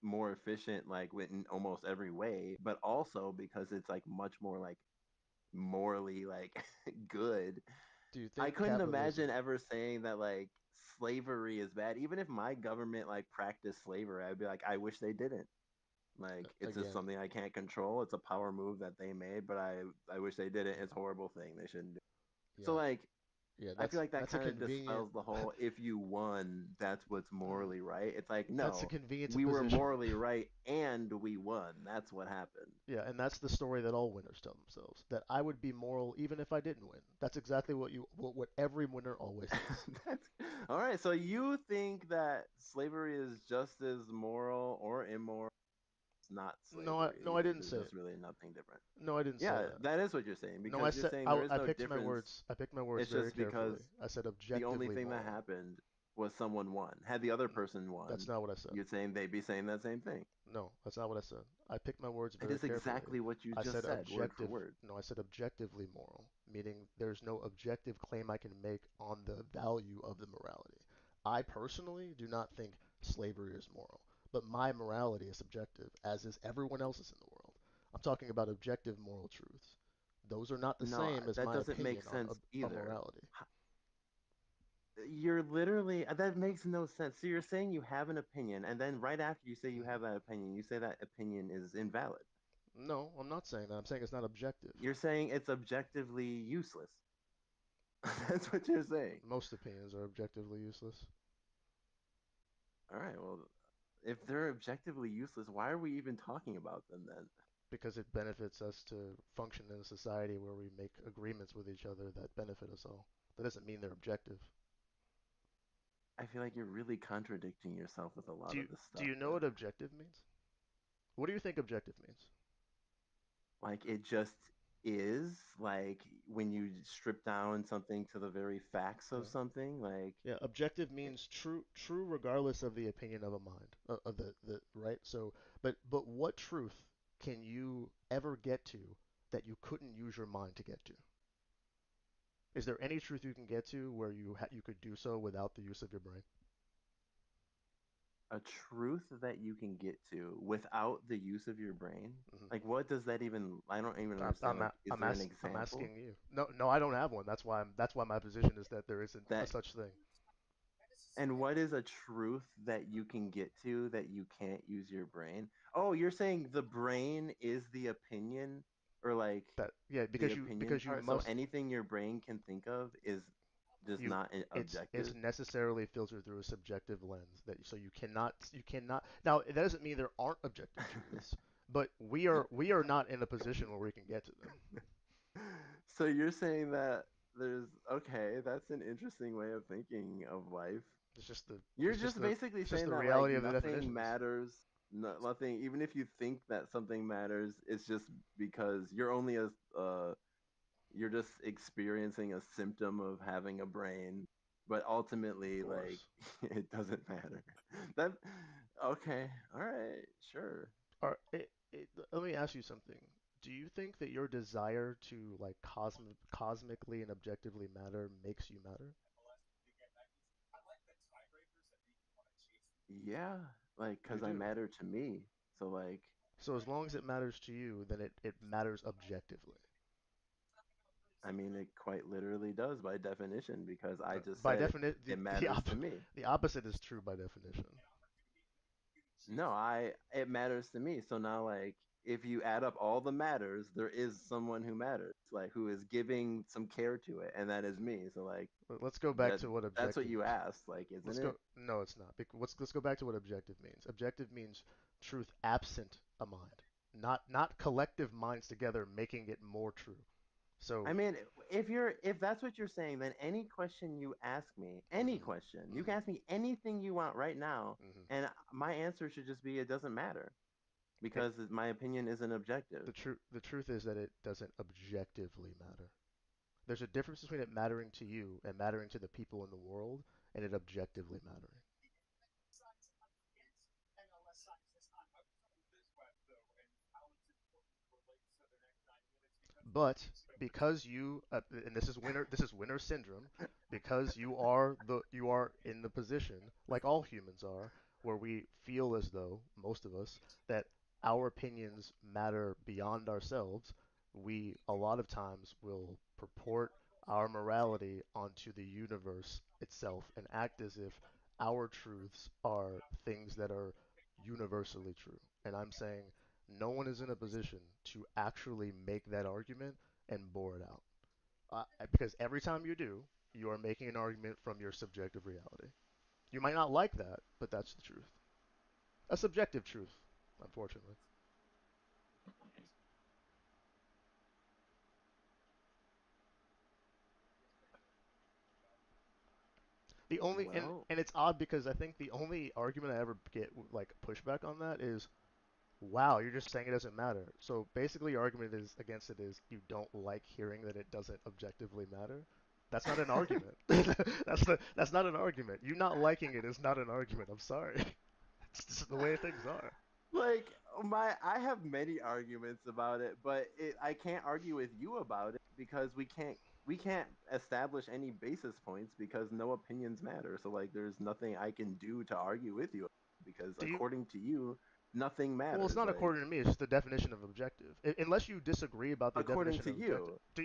more efficient like in almost every way, but also because it's like much more like morally like good. Do you I think couldn't imagine capitalism? ever saying that like slavery is bad. Even if my government like practiced slavery, I'd be like, I wish they didn't. Like it's just Again, something I can't control. It's a power move that they made, but I wish they didn't. It's a horrible thing. They shouldn't do. So yeah, like yeah, I feel like that that's a kind of convenient dispels the whole if you won, that's what's morally right. It's like, that's a no, convenient we were position. morally right and we won. That's what happened. Yeah, and that's the story that all winners tell themselves. That I would be moral even if I didn't win. That's exactly what every winner always says. That's all right. So you think that slavery is just as moral or immoral? It's not slavery. No, You I think didn't there's say just it. really nothing different. No, I didn't say Yeah, that. that is what you're saying No, I because you're said saying there is I no picked my difference. words. I picked my words It's very just carefully. because I said the only objectively thing that moral. happened was someone won. Had the other person That's won, not what I said. you're saying they'd be saying that same thing. No, that's not what I said. I picked my words It very is carefully. exactly what you I just said said, word for word. no, I said objectively moral, meaning there's no objective claim I can make on the value of the morality. I personally do not think slavery is moral, but my morality is subjective, as is everyone else's in the world. I'm talking about objective moral truths. Those are not the No, same as that my doesn't make opinion on sense a either. morality. You're literally, that makes no sense. So you're saying you have an opinion, and then right after you say you Mhm. have that opinion, you say that opinion is invalid. No, I'm not saying that. I'm saying it's not objective. You're saying it's objectively useless. That's what you're saying. Most opinions are objectively useless All right, well, if they're objectively useless, why are we even talking about them then? because it benefits us to function in a society where we make agreements with each other that benefit us all. That doesn't mean they're objective. I feel like you're really contradicting yourself with a Do lot you of this do stuff you know then. what objective means? What do you think objective means? Like it just is like when you strip down something to the very facts of Yeah. something, like Yeah, objective it, means true regardless of the opinion of a mind. Of the right? So, but what truth can you ever get to that you couldn't use your mind to get to? Is there any truth you can get to where you could do so without the use of your brain? a truth that you can get to without the use of your brain. Hmm. Like what does that even I don't even understand. Like is there an I'm example asking you. No, no, I don't have one. That's why my position is that there isn't a that such thing. and what is a truth that you can get to that you can't use your brain? Oh, you're saying the brain is the opinion or like That yeah, the opinion because you part. So must anything your brain can think of is just you not it's objective. necessarily filtered through a subjective lens that so you cannot now that doesn't mean there aren't objective truths, but we are not in a position where we can get to them. So you're saying that there's okay, that's an interesting way of thinking of life. It's just the You're just basically it's just saying the that like reality of the nothing definitions. matters, nothing, even if you think that something matters, it's just because you're only a you're just experiencing a symptom of having a brain, but Of ultimately like course. it doesn't matter. That okay, all right, sure. Let me ask you something. Do you think that your desire to like cosmically and objectively matter makes you matter? Yeah, like You because I do. matter to me. So like So as long as it matters to you, then it matters objectively. I mean, it quite literally does by definition because I just By said definition, it matters to me. the opposite is true by definition. No, it matters to me. So now, like, if you add up all the matters, there is someone who matters, like who is giving some care to it, and that is me. So like Let's go back that to what that's what objective you is. asked, like, isn't Let's it? go. No, it's not. Let's go back to what objective means. Objective means truth absent a mind, not collective minds together making it more true. So, I mean, if that's what you're saying, then any question you ask me, any hmm question, you can hmm ask me anything you want right now, hmm and my answer should just be it doesn't matter it, because my opinion isn't objective. the truth is that it doesn't objectively matter. There's a difference between it mattering to you and mattering to the people in the world, and it objectively mattering. But because and this is winner syndrome, because you are in the position, like all humans are, where we feel as though, most of us, that our opinions matter beyond ourselves, we a lot of times will purport our morality onto the universe itself and act as if our truths are things that are universally true. And I'm saying no one is in a position to actually make that argument and bore it out. Because every time you do, you are making an argument from your subjective reality. You might not like that, but that's the truth. A subjective truth, unfortunately. The only Well, and it's odd because I think the only argument I ever get like pushback on that is, wow, you're just saying it doesn't matter. So basically, your argument is against it is you don't like hearing that it doesn't objectively matter. That's not an argument. That's not an argument. You not liking it is not an argument. I'm sorry. It's just the way things are. like I have many arguments about it, but I can't argue with you about it because we can't establish any basis points because no opinions matter. So like there's nothing I can do to argue with you because Do you? according to you, nothing Well, it's matters. not Like according to me. It's just the definition of objective. Unless you disagree about the according definition to of objective, you. do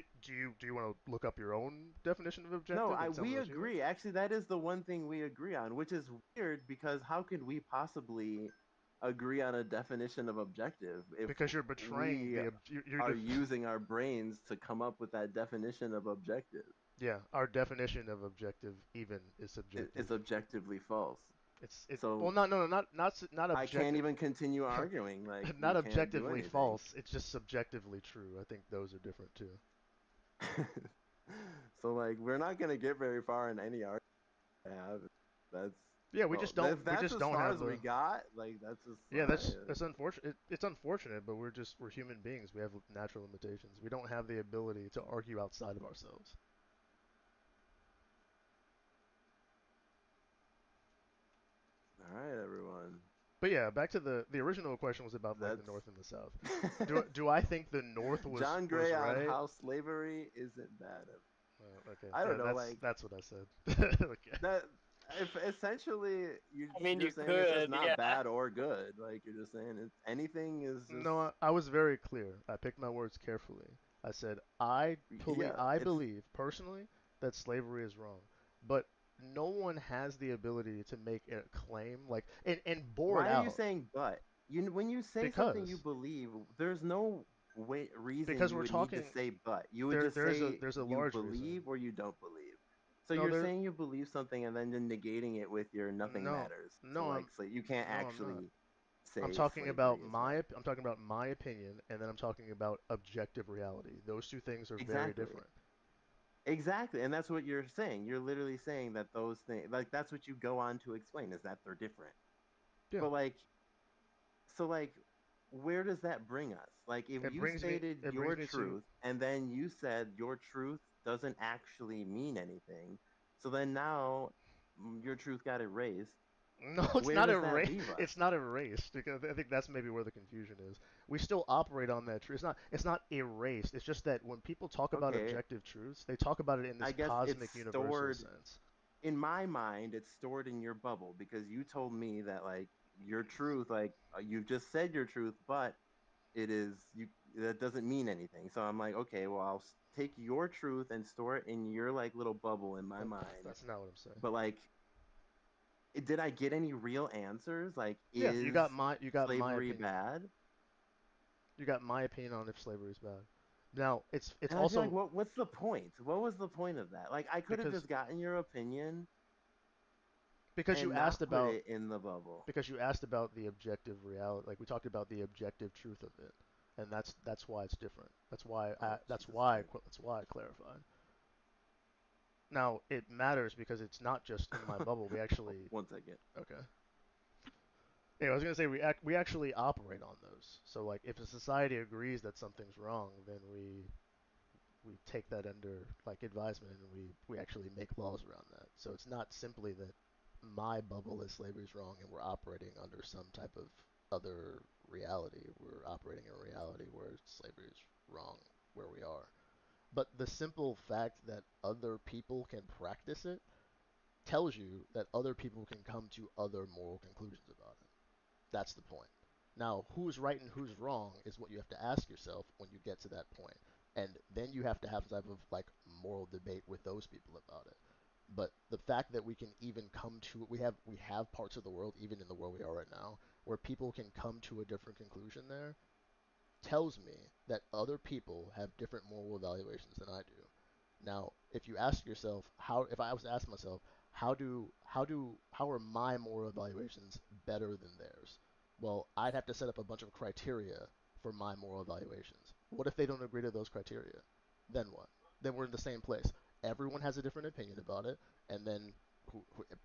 you want to look up your own definition of No, objective I and tell me we what you think? agree. Actually, that is the one thing we agree on, which is weird because how could we possibly agree on a definition of objective if because you're betraying we the you're are using our brains to come up with that definition of objective? yeah, our definition of objective even is It's subjective. objectively false. It's well, So not no no not I can't objective. even continue arguing. Like we Not can't do objectively anything. false. It's just subjectively true. I think those are different too. So like we're not gonna get very far in any argument I have. That's Yeah, well, if we that's just as don't far have as we the. got, like that's as Yeah, that's unfortunate. It's unfortunate, but we're human beings. We have natural limitations. We don't have the ability to argue outside of ourselves. all right, everyone. But yeah, back to the original question was about like the That's North and the South. Do I think the North John was Gray on right? how slavery isn't bad. Okay, I don't yeah, know, like that's what I said. Okay. that. If essentially I mean, you're you saying it's just could, not yeah. bad or good, like you're just saying it's anything is just No, I was very clear. I picked my words carefully. I said yeah, I it's believe personally that slavery is wrong, but no one has the ability to make a claim like and bore it why are you out saying but? You when you say something you because believe, there's no reason you we're would need to talking say but. You would just say there's a you large reason. believe or you don't believe. So No, you're there saying you believe something and then you're negating it with your nothing no matters. So no like you can't no I'm not. actually say slavery is wrong. I'm talking about my opinion, and then I'm talking about objective reality. Those two things are very Exactly. different. Exactly. And that's what you're saying. You're literally saying that those things like that's what you go on to explain is that they're different. Yeah, But like so like where does that bring us? Like if you stated it brings your me to truth and then you said your truth doesn't actually mean anything, so then now your truth got erased. no, Where does that leave us? it's not erased because I think that's maybe where the confusion is. We still operate on that truth. It's not erased. It's just that when people talk about Okay, objective truths, they talk about it in I this guess it's cosmic universal stored sense. in my mind. It's stored in your bubble because you told me that like your truth, like you've just said your truth, but it is you that doesn't mean anything. So I'm like, okay, well, I'll take your truth and store it in your like little bubble in my mind. That's not what I'm saying. But like, did I get any real answers? Like, Yeah, is you got my slavery opinion. bad? You got my opinion on if slavery is bad. Now, it's And I feel like also what's the point? What was the point of that? Like, I could have because just gotten your opinion because you and asked not put about it in the bubble. the objective reality. Like we talked about the objective truth of it, and that's why it's different. Oh, Jesus Christ. That's why I clarified. Now it matters because it's not just in my bubble. We actually One second. okay. Yeah, I was gonna say we actually operate on those. So like if a society agrees that something's wrong, then we take that under like advisement and we actually make laws around that. So it's not simply that my bubble is slavery is wrong and we're operating under some type of other reality. We're operating in a reality where slavery is wrong where we are. But the simple fact that other people can practice it tells you that other people can come to other moral conclusions about it. That's the point. Now, who's right and who's wrong is what you have to ask yourself when you get to that point. And then you have to have some type of like moral debate with those people about it. But the fact that we can even come to we have parts of the world, even in the world we are right now, where people can come to a different conclusion there tells me that other people have different moral evaluations than I do. Now, if you ask yourself if I was to ask myself, how are my moral evaluations better than theirs? Well, I'd have to set up a bunch of criteria for my moral evaluations. What if they don't agree to those criteria? Then what? Then we're in the same place. Everyone has a different opinion about it, and then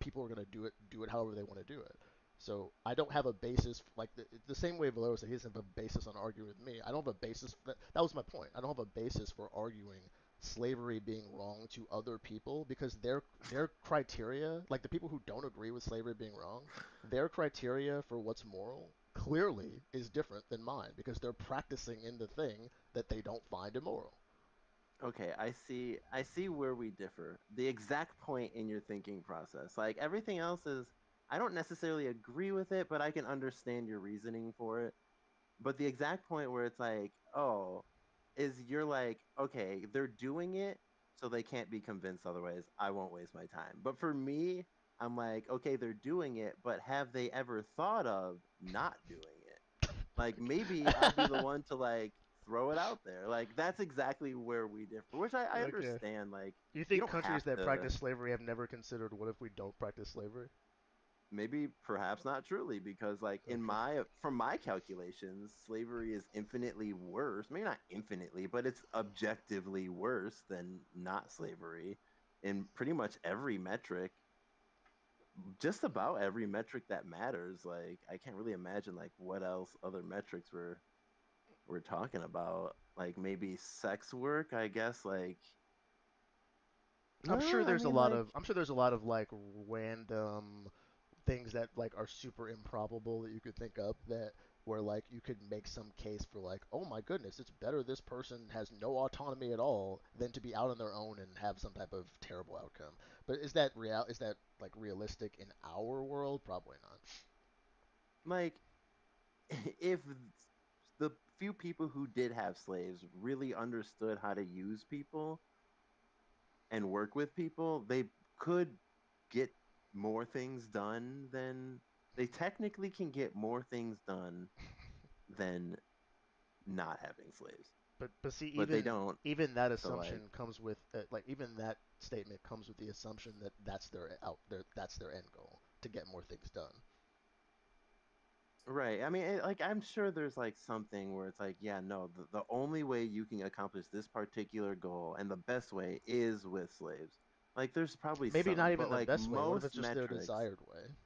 people are going to do it however they want to do it. So I don't have a basis like the same way Valero said he doesn't have a basis on arguing with me. I don't have a basis. That was my point. I don't have a basis for arguing slavery being wrong to other people because their criteria, like the people who don't agree with slavery being wrong, their criteria for what's moral clearly is different than mine because they're practicing in the thing that they don't find immoral. Okay, I see where we differ. The exact point in your thinking process. Like everything else is I don't necessarily agree with it, but I can understand your reasoning for it. But the exact point where it's like, oh, is you're like, okay, they're doing it so they can't be convinced otherwise. I won't waste my time. But for me, I'm like, okay, they're doing it, but have they ever thought of not doing it? Like maybe I'll be the one to like throw it out there. Like that's exactly where we differ, which I Okay. understand. Like You you think don't countries have that to. practice slavery have never considered what if we don't practice slavery? Maybe perhaps not truly because like in Okay. my from my calculations slavery is infinitely worse, maybe not infinitely, but it's objectively worse than not slavery in pretty much every metric, just about every metric that matters. Like I can't really imagine like what else other metrics we're talking about. Like maybe sex work, I guess. Like I'm sure I there's a mean lot like of I'm sure there's a lot of like random things that like are super improbable that you could think up that where like you could make some case for like, oh my goodness, it's better this person has no autonomy at all than to be out on their own and have some type of terrible outcome. But is that like realistic in our world? Probably not. like if the few people who did have slaves really understood how to use people and work with people, they could get more things done than they technically can get more things done than not having slaves, But see, but they don't. even that So like, assumption comes with like even that statement comes with the assumption that that's their end goal to get more things done. right. I mean, like I'm sure there's like something where it's like, yeah, no, the only way you can accomplish this particular goal and the best way is with slaves. Like there's probably Maybe not some, even but the like best way. What if it's most just their metrics, desired way?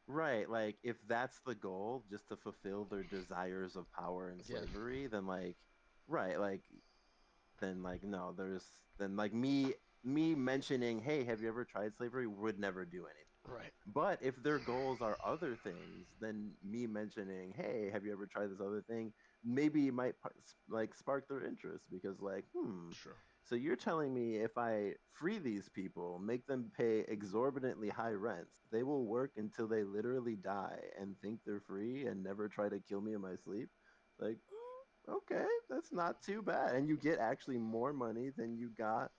right, like if that's the goal, just to fulfill their desires of power and Yeah. slavery, then like, right, like then like no, there's then like me mentioning, hey, have you ever tried slavery would never do anything. Right. But if their goals are other things, then me mentioning, "Hey, have you ever tried this other thing?" maybe it might like spark their interest because like, Sure. so you're telling me if I free these people, make them pay exorbitantly high rents, they will work until they literally die and think they're free and never try to kill me in my sleep? Like, okay, that's not too bad. And you get actually more money than you got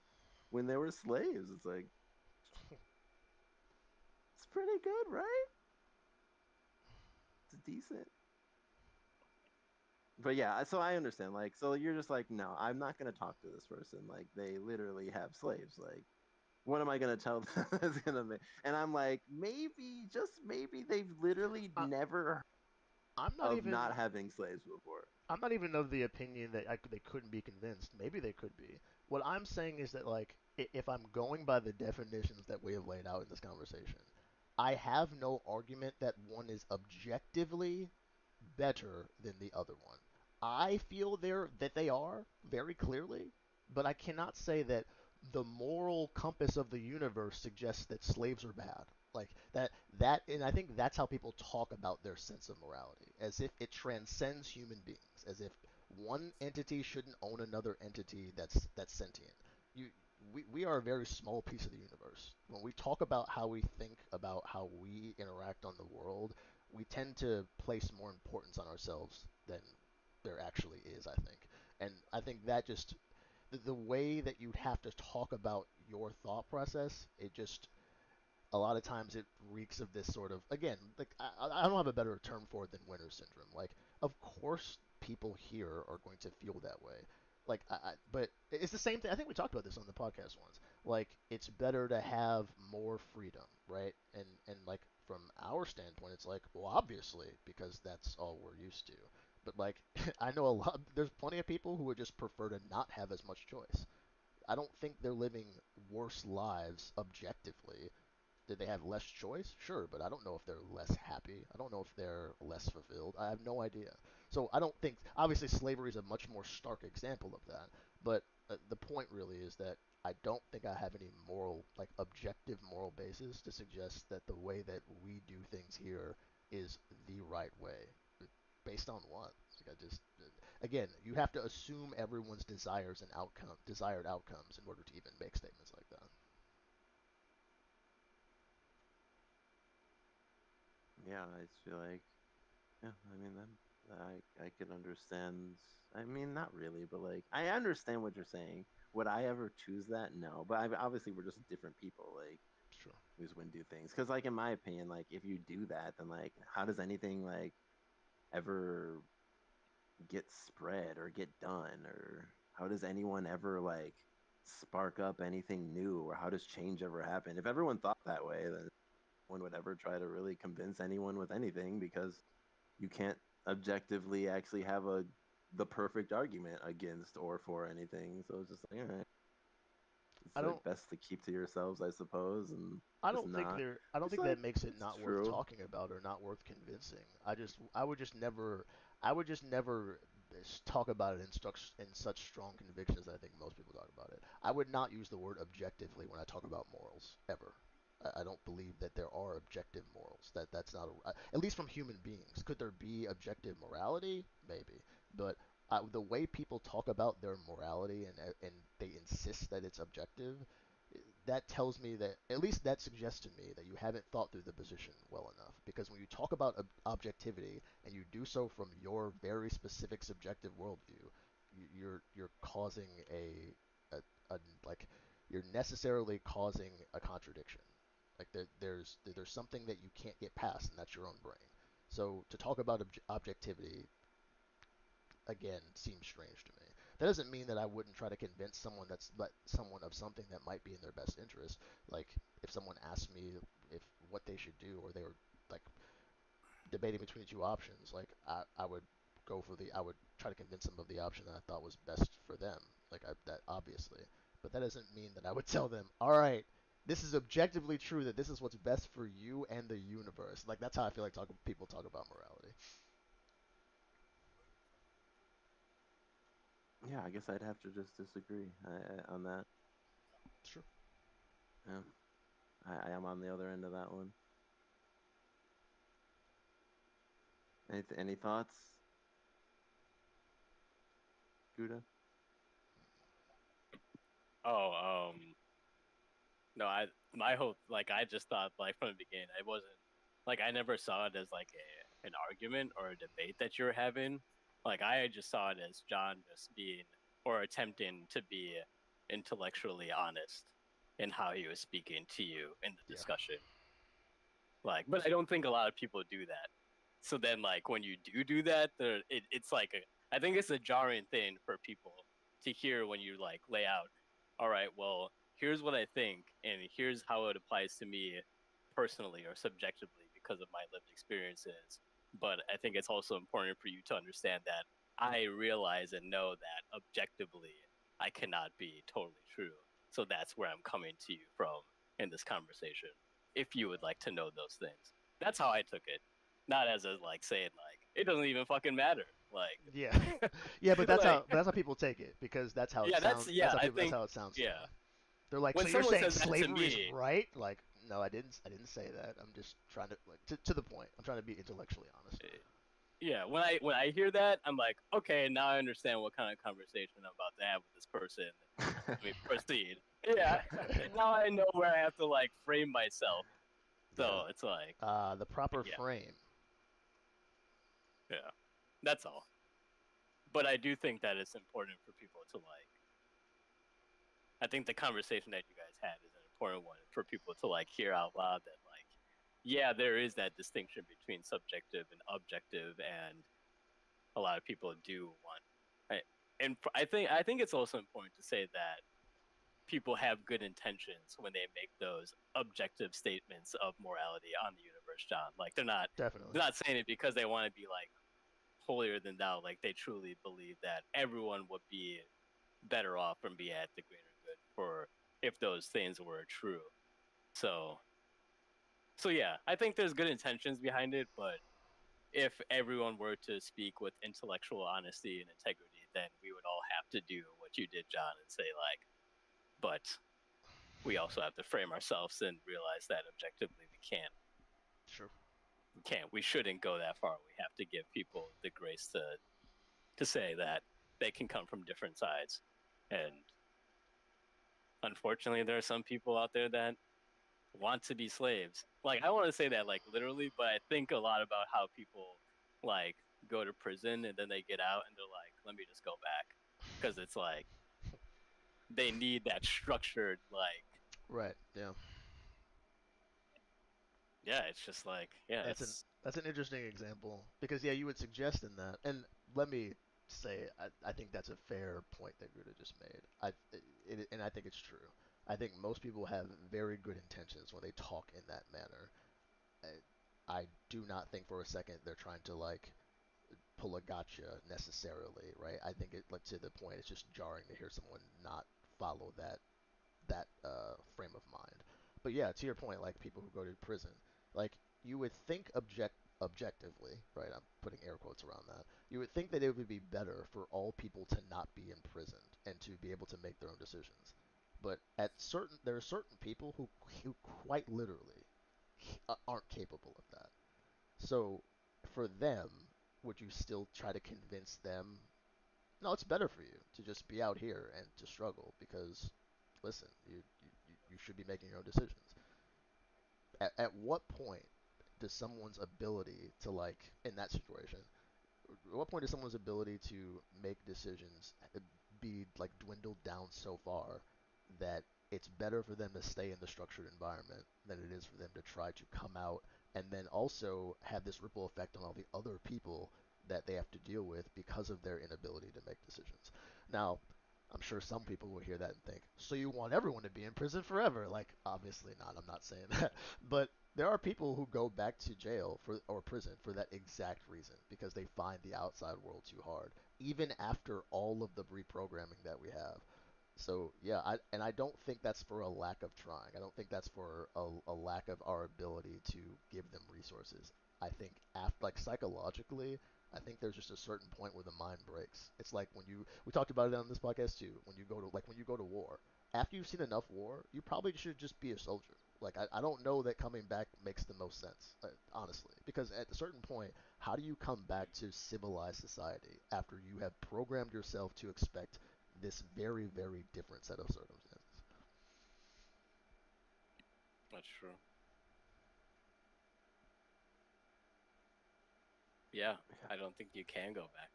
when they were slaves. It's like it's pretty good, right? It's decent. But yeah, so I understand. Like, so you're just like, no, I'm not gonna talk to this person. Like, they literally have slaves. Like, what am I gonna tell them that's gonna make? And I'm like, maybe, just maybe, they've literally I, never heard I'm not of not even having slaves before. I'm not even of the opinion that they couldn't be convinced. Maybe they could be. What I'm saying is that like if I'm going by the definitions that we have laid out in this conversation, I have no argument that one is objectively better than the other one. I feel they are very clearly, but I cannot say that the moral compass of the universe suggests that slaves are bad. Like and I think that's how people talk about their sense of morality, as if it transcends human beings, as if one entity shouldn't own another entity that's sentient. You we are a very small piece of the universe. When we talk about how we think about how we interact on the world, we tend to place more importance on ourselves than there actually is, I think. And I think that just the way that you'd have to talk about your thought process, it just a lot of times it reeks of this sort of again like I don't have a better term for it than winter syndrome. Like of course people here are going to feel that way. Like but it's the same thing. I think we talked about this on the podcast once. Like it's better to have more freedom, right? And like from our standpoint, it's like well obviously because that's all we're used to. But like I know a lot. There's plenty of people who would just prefer to not have as much choice. I don't think they're living worse lives objectively. Did they have less choice? Sure, but I don't know if they're less happy. I don't know if they're less fulfilled. I have no idea. So I don't think, obviously, slavery is a much more stark example of that. But the point really is that I don't think I have any moral, like objective moral basis to suggest that the way that we do things here is the right way. Based on what? Like I just, again, you have to assume everyone's desired outcomes in order to even make statements like that. Yeah, I just feel like, yeah, I mean, then I could understand. I mean, not really, but like, I understand what you're saying. Would I ever choose that? No, but obviously we're just different people. Like, Sure. do things. Because like in my opinion, like if you do that, then like how does anything like ever get spread or get done, or how does anyone ever like spark up anything new, or how does change ever happen? If everyone thought that way, then one would ever try to really convince anyone with anything, because you can't objectively actually have the perfect argument against or for anything. So it's just like, all right, it's I like don't best to keep to yourselves, I suppose, and I just don't think not. there. I don't It's think like that makes it it's not worth true. talking about or not worth convincing. I would just never. I would just never talk about it in such strong conviction as I think most people talk about it. I would not use the word objectively when I talk about morals ever. I don't believe that there are objective morals. That's not at least from human beings. Could there be objective morality? Maybe, but the way people talk about their morality and they insist that it's objective, that tells me that at least that suggests to me that you haven't thought through the position well enough. Because when you talk about objectivity and you do so from your very specific subjective worldview, you're causing a like you're necessarily causing a contradiction. Like there's something that you can't get past, and that's your own brain. So to talk about objectivity again seems strange to me. That doesn't mean that I wouldn't try to convince someone of something that might be in their best interest. Like if someone asked me if what they should do, or they were like debating between two options, like I would I would try to convince them of the option that I thought was best for them. That obviously, but that doesn't mean that I would tell them, all right, this is objectively true that this is what's best for you and the universe. Like that's how I feel like people talk about morality. Yeah, I guess I'd have to just disagree on that. Sure. Yeah, I am on the other end of that one. Any thoughts, Guda? Oh, no, my whole like I just thought like from the beginning I wasn't like I never saw it as like an argument or a debate that you're having. Like I just saw it as John just being or attempting to be intellectually honest in how he was speaking to you in the Yeah. discussion. Like, but I don't think a lot of people do that. So then, like, when you do that, it's like I think it's a jarring thing for people to hear when you like lay out. All right, well, here's what I think, and here's how it applies to me personally or subjectively because of my lived experiences. But I think it's also important for you to understand that I realize and know that objectively I cannot be totally true. So that's where I'm coming to you from in this conversation if you would like to know those things. That's how I took it. Not as a like saying like it doesn't even fucking matter. Like Yeah, yeah, but like that's how people take it because that's how it yeah, sounds. I That's think how it sounds to yeah. them. They're like, When so you're someone saying says that to slavery is me, right? Like, no, I didn't say that. I'm just trying to like to the point. I'm trying to be intellectually honest. yeah, when I hear that, I'm like, okay, now I understand what kind of conversation I'm about to have with this person. Let me proceed. Yeah, now I know where I have to like frame myself. Yeah. So it's like, The proper yeah, frame. yeah, that's all. But I do think that it's important for people to like I think the conversation that you guys had is an important one for people to like hear out loud that like, yeah, there is that distinction between subjective and objective, and a lot of people do want. And I think it's also important to say that people have good intentions when they make those objective statements of morality on the universe, John. Like Definitely. they're not saying it because they want to be like holier than thou. Like they truly believe that everyone would be better off and be at the greater good for if those things were true. So so yeah, I think there's good intentions behind it, but if everyone were to speak with intellectual honesty and integrity, then we would all have to do what you did, John, and say like, but we also have to frame ourselves and realize that objectively Sure. we shouldn't go that far. We have to give people the grace to say that they can come from different sides. And unfortunately there are some people out there that want to be slaves. Like I want to say that like literally, but I think a lot about how people like go to prison and then they get out and they're like, let me just go back, because it's like they need that structured like Right. Yeah. Yeah, it's just like, yeah, it's That's an interesting example because yeah, you would suggest in that, and let me say, I think that's a fair point that Ruda just made. And I think it's true. I think most people have very good intentions when they talk in that manner. I do not think for a second they're trying to like pull a gotcha necessarily, right? I think it like to the point it's just jarring to hear someone not follow that frame of mind. But yeah, to your point, like people who go to prison, like you would think objectively, right? I'm putting air quotes around that. You would think that it would be better for all people to not be imprisoned and to be able to make their own decisions. But there are certain people who quite literally aren't capable of that. So for them, would you still try to convince them no, it's better for you to just be out here and to struggle because, listen, you should be making your own decisions. At what point does someone's ability to, like, in that situation, at what point does someone's ability to make decisions be, like, dwindled down so far that it's better for them to stay in the structured environment than it is for them to try to come out and then also have this ripple effect on all the other people that they have to deal with because of their inability to make decisions. Now, I'm sure some people will hear that and think, so you want everyone to be in prison forever? Like, obviously not. I'm not saying that. But there are people who go back to jail for or prison for that exact reason because they find the outside world too hard, even after all of the reprogramming that we have. So yeah, I don't think that's for a lack of trying. I don't think that's for a lack of our ability to give them resources. I think after, like psychologically, I think there's just a certain point where the mind breaks. It's like when we talked about it on this podcast too. When you go to war, after you've seen enough war, you probably should just be a soldier. Like I don't know that coming back makes the most sense, honestly, because at a certain point, how do you come back to civilized society after you have programmed yourself to expect this very, very different set of circumstances? that's true. Yeah, I don't think you can go back.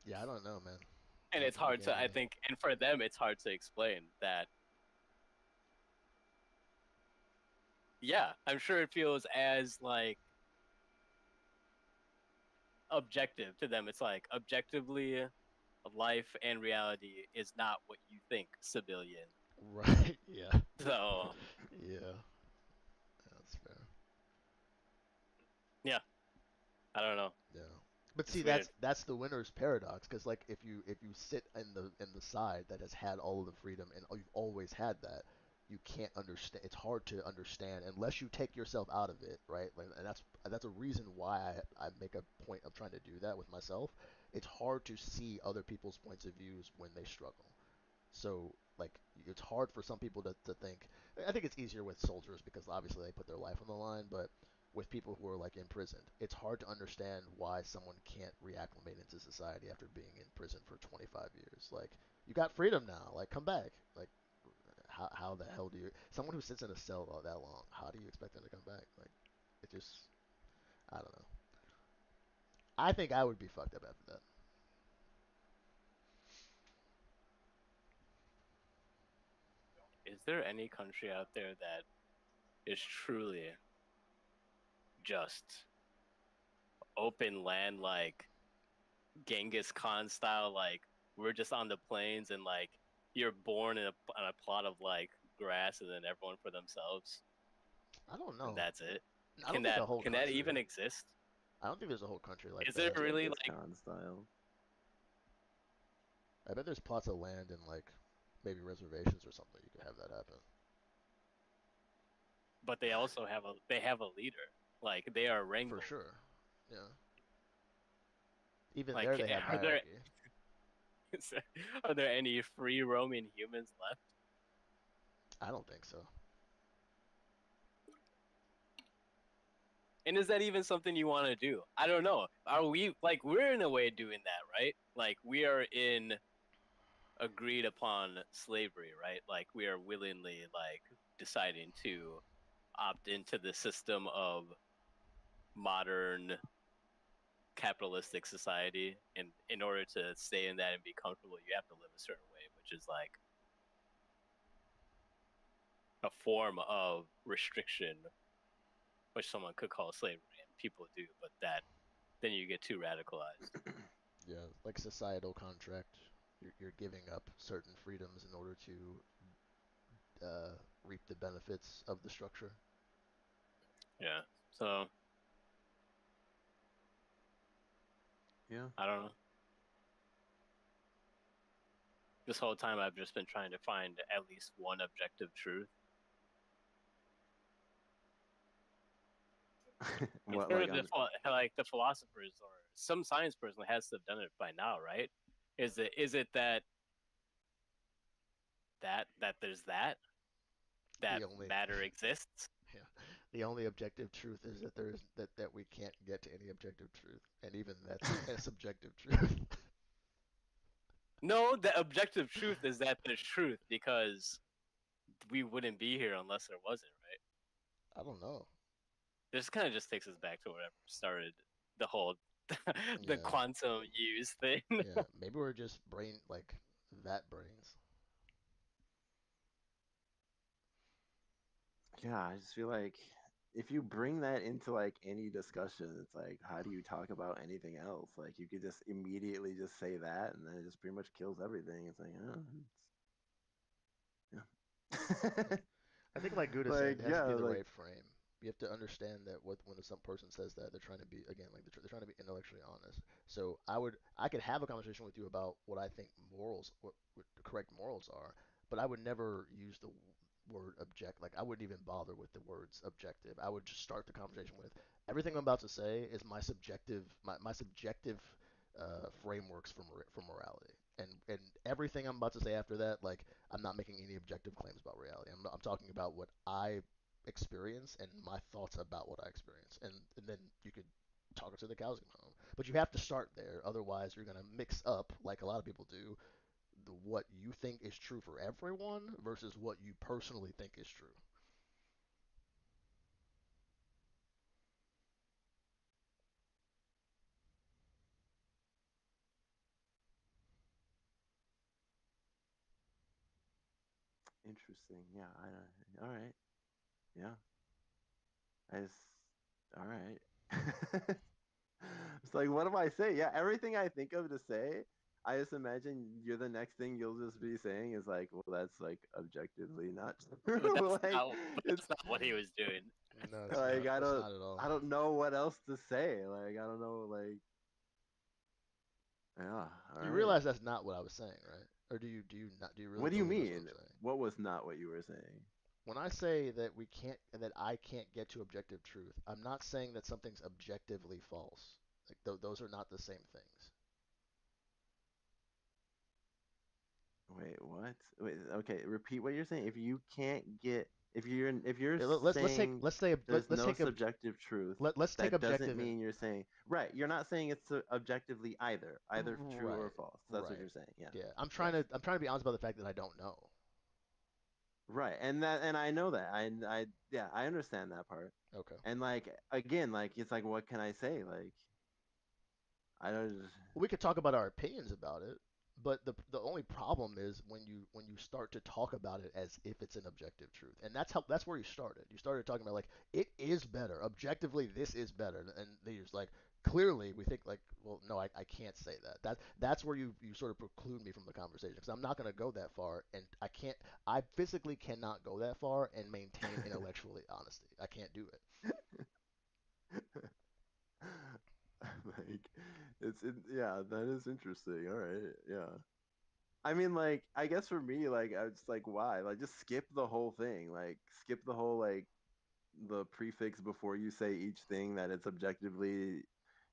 Yeah, I don't know, man. I And don't it's think you hard can to, I either. think, and for them, it's hard to explain that. Yeah, I'm sure it feels as like objective to them. It's like objectively, life and reality is not what you think, civilian. Right? Yeah. So Yeah, that's fair. yeah, I don't know. Yeah. But see, It's weird. that's the winner's paradox, because like if you sit in the side that has had all of the freedom and you've always had that, you can't understand. It's hard to understand unless you take yourself out of it, right? Like, and that's a reason why I make a point of trying to do that with myself. It's hard to see other people's points of views when they struggle. So like it's hard for some people to think. I think it's easier with soldiers because obviously they put their life on the line, but with people who are like imprisoned, it's hard to understand why someone can't reacclimate into society after being in prison for 25 years. Like you got freedom now, like come back. Like how the hell do you someone who sits in a cell all that long, how do you expect them to come back? Like it just I don't know. I think I would be fucked up after that. Is there any country out there that is truly just open land, like Genghis Khan style? Like we're just on the plains and like you're born in on a plot of like grass and then everyone for themselves I don't and know. that's it. I don't think a whole Can that country. even exist? I don't think there's a whole country like Is it that. really Genghis like? Khan style. I bet there's plots of land and like maybe reservations or something. You could have that happen. But they also have a leader. Like they are For wrangled. sure. Yeah. Even there Like they have are there hierarchy. are there any free roaming humans left? I don't think so. And is that even something you want to do? I don't know. Are we like we're in a way doing that, right? Like we are in agreed upon slavery, right? Like we are willingly like deciding to opt into the system of modern capitalistic society, and in order to stay in that and be comfortable you have to live a certain way, which is like a form of restriction which someone could call slavery, and people do, but then you get too radicalized. Yeah, like societal contract. You're giving up certain freedoms in order to reap the benefits of the structure. Yeah. So Yeah. I don't know. This whole time I've just been trying to find at least one objective truth. I'm What sure like on the philosophers or some science person has to have done it by now, right? Is it that there's that The only matter exists? yeah, the only objective truth is that that we can't get to any objective truth, and even that's a subjective truth. No, the objective truth is that there's truth because we wouldn't be here unless there wasn't, right? I don't know. This kind of just takes us back to whatever started the whole the Yeah, quantum use thing. yeah. Maybe we're just like that brains. yeah, I just feel like if you bring that into like any discussion, it's like how do you talk about anything else? Like you could just immediately just say that and then it just pretty much kills everything. It's like, oh, Yeah. yeah. I think, like Gouda said, Like, it has to yeah, be the like right frame. You have to understand that when some person says that, they're trying to be again like they're trying to be intellectually honest. So I could have a conversation with you about what I think morals, what the correct morals are, but I would never use the word object. Like I wouldn't even bother with the words objective. I would just start the conversation with everything I'm about to say is my subjective frameworks for morality. And everything I'm about to say after that, like I'm not making any objective claims about reality. I'm talking about what I experience and my thoughts about what I experience. And then you could talk until the cows come home. But you have to start there. Otherwise, you're going to mix up, like a lot of people do, what you think is true for everyone versus what you personally think is true. interesting. Yeah, I don't all right. Yeah. I just all right. It's like, what do I say? Yeah, everything I think of to say, I just imagine you're the next thing you'll just be saying is like, well, that's like objectively not But true. Like, that's it's not what he was doing. No, it's like not. I It's don't, not at all. I don't know what else to say. Like, I don't know. Like, yeah, all You right. realize that's not what I was saying, right? Or do you really What do you believe that's what I'm mean? saying? What was not what you were saying? When I say that I can't get to objective truth, I'm not saying that something's objectively false. Like those are not the same things. Wait, what? Wait, okay, repeat what you're saying. If you can't get, if you're Let's take saying let's say there's let's no take subjective truth, let's take that doesn't objective and mean you're saying right. You're not saying it's objectively either true or right, false. That's what right. you're saying. Yeah. Yeah, Yes. I'm trying to be honest about the fact that I don't know. Right. And I know that. I yeah, I understand that part. Okay. And like again, like it's like what can I say? Like I don't We could talk about our opinions about it, but the only problem is when you start to talk about it as if it's an objective truth, and that's where you started. You started talking about like it is better objectively. This is better, and then you're just like clearly we think like well no I can't say that. That's where you sort of preclude me from the conversation because I'm not going to go that far, and I physically cannot go that far and maintain intellectually honesty. I can't do it. like yeah, that is interesting. All right. Yeah. I mean, like, I guess for me, like, I was like, why? Like, just skip the whole thing. Like, skip the whole, like, the prefix before you say each thing that it's objectively,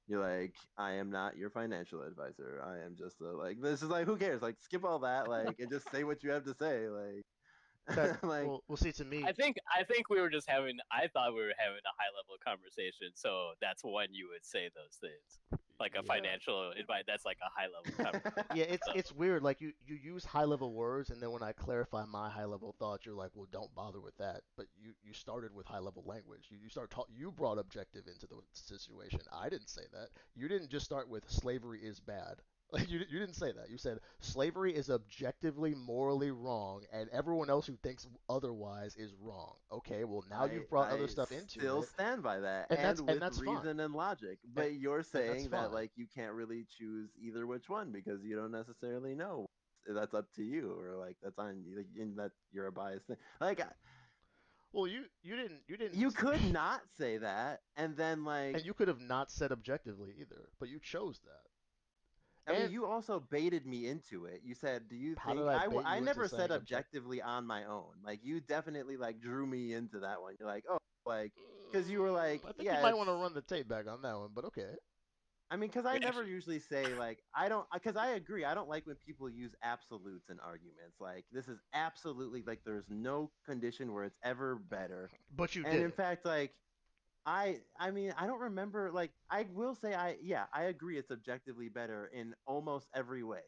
you're like, I am not your financial advisor. I am just a, like, this is like, who cares? Like, skip all that, like, and just say what you have to say. Like, Okay. like, Well, see to me I think we were just having. I thought we were having a high level conversation, so that's when you would say those things, like a yeah. financial advice. That's like a high level conversation. Yeah, So it's weird. Like you use high level words, and then when I clarify my high level thoughts, you're like, well, don't bother with that. But you started with high level language. You brought objective into the situation. I didn't say that. You didn't just start with slavery is bad. Like you didn't say that. You said slavery is objectively morally wrong, and everyone else who thinks otherwise is wrong. Okay, well now I you've brought other I stuff into still it, stand by that, and and with that's fine, reason and logic. and But you're that's saying that fine. like you can't really choose either which one because you don't necessarily know. That's up to you, or like that's on you, like, and that you're a biased thing. Like Well, you you didn't, could not say that, and then and like you could have not said objectively either, but you chose that. I mean, And you also baited me into it. You said, "Do you how did think I bait I you into never said saying object? objectively on my own. Like you definitely like drew me into that one. You're like, "Oh, like because you were like, I think you yeah, might want to it's run the tape back on that one, but okay. I mean, because I We never actually, usually say like I don't because I agree. I don't like when people use absolutes in arguments. Like this is absolutely like there's no condition where it's ever better. But you And did in it. fact, like I mean I don't remember like I will say I agree it's objectively better in almost every way.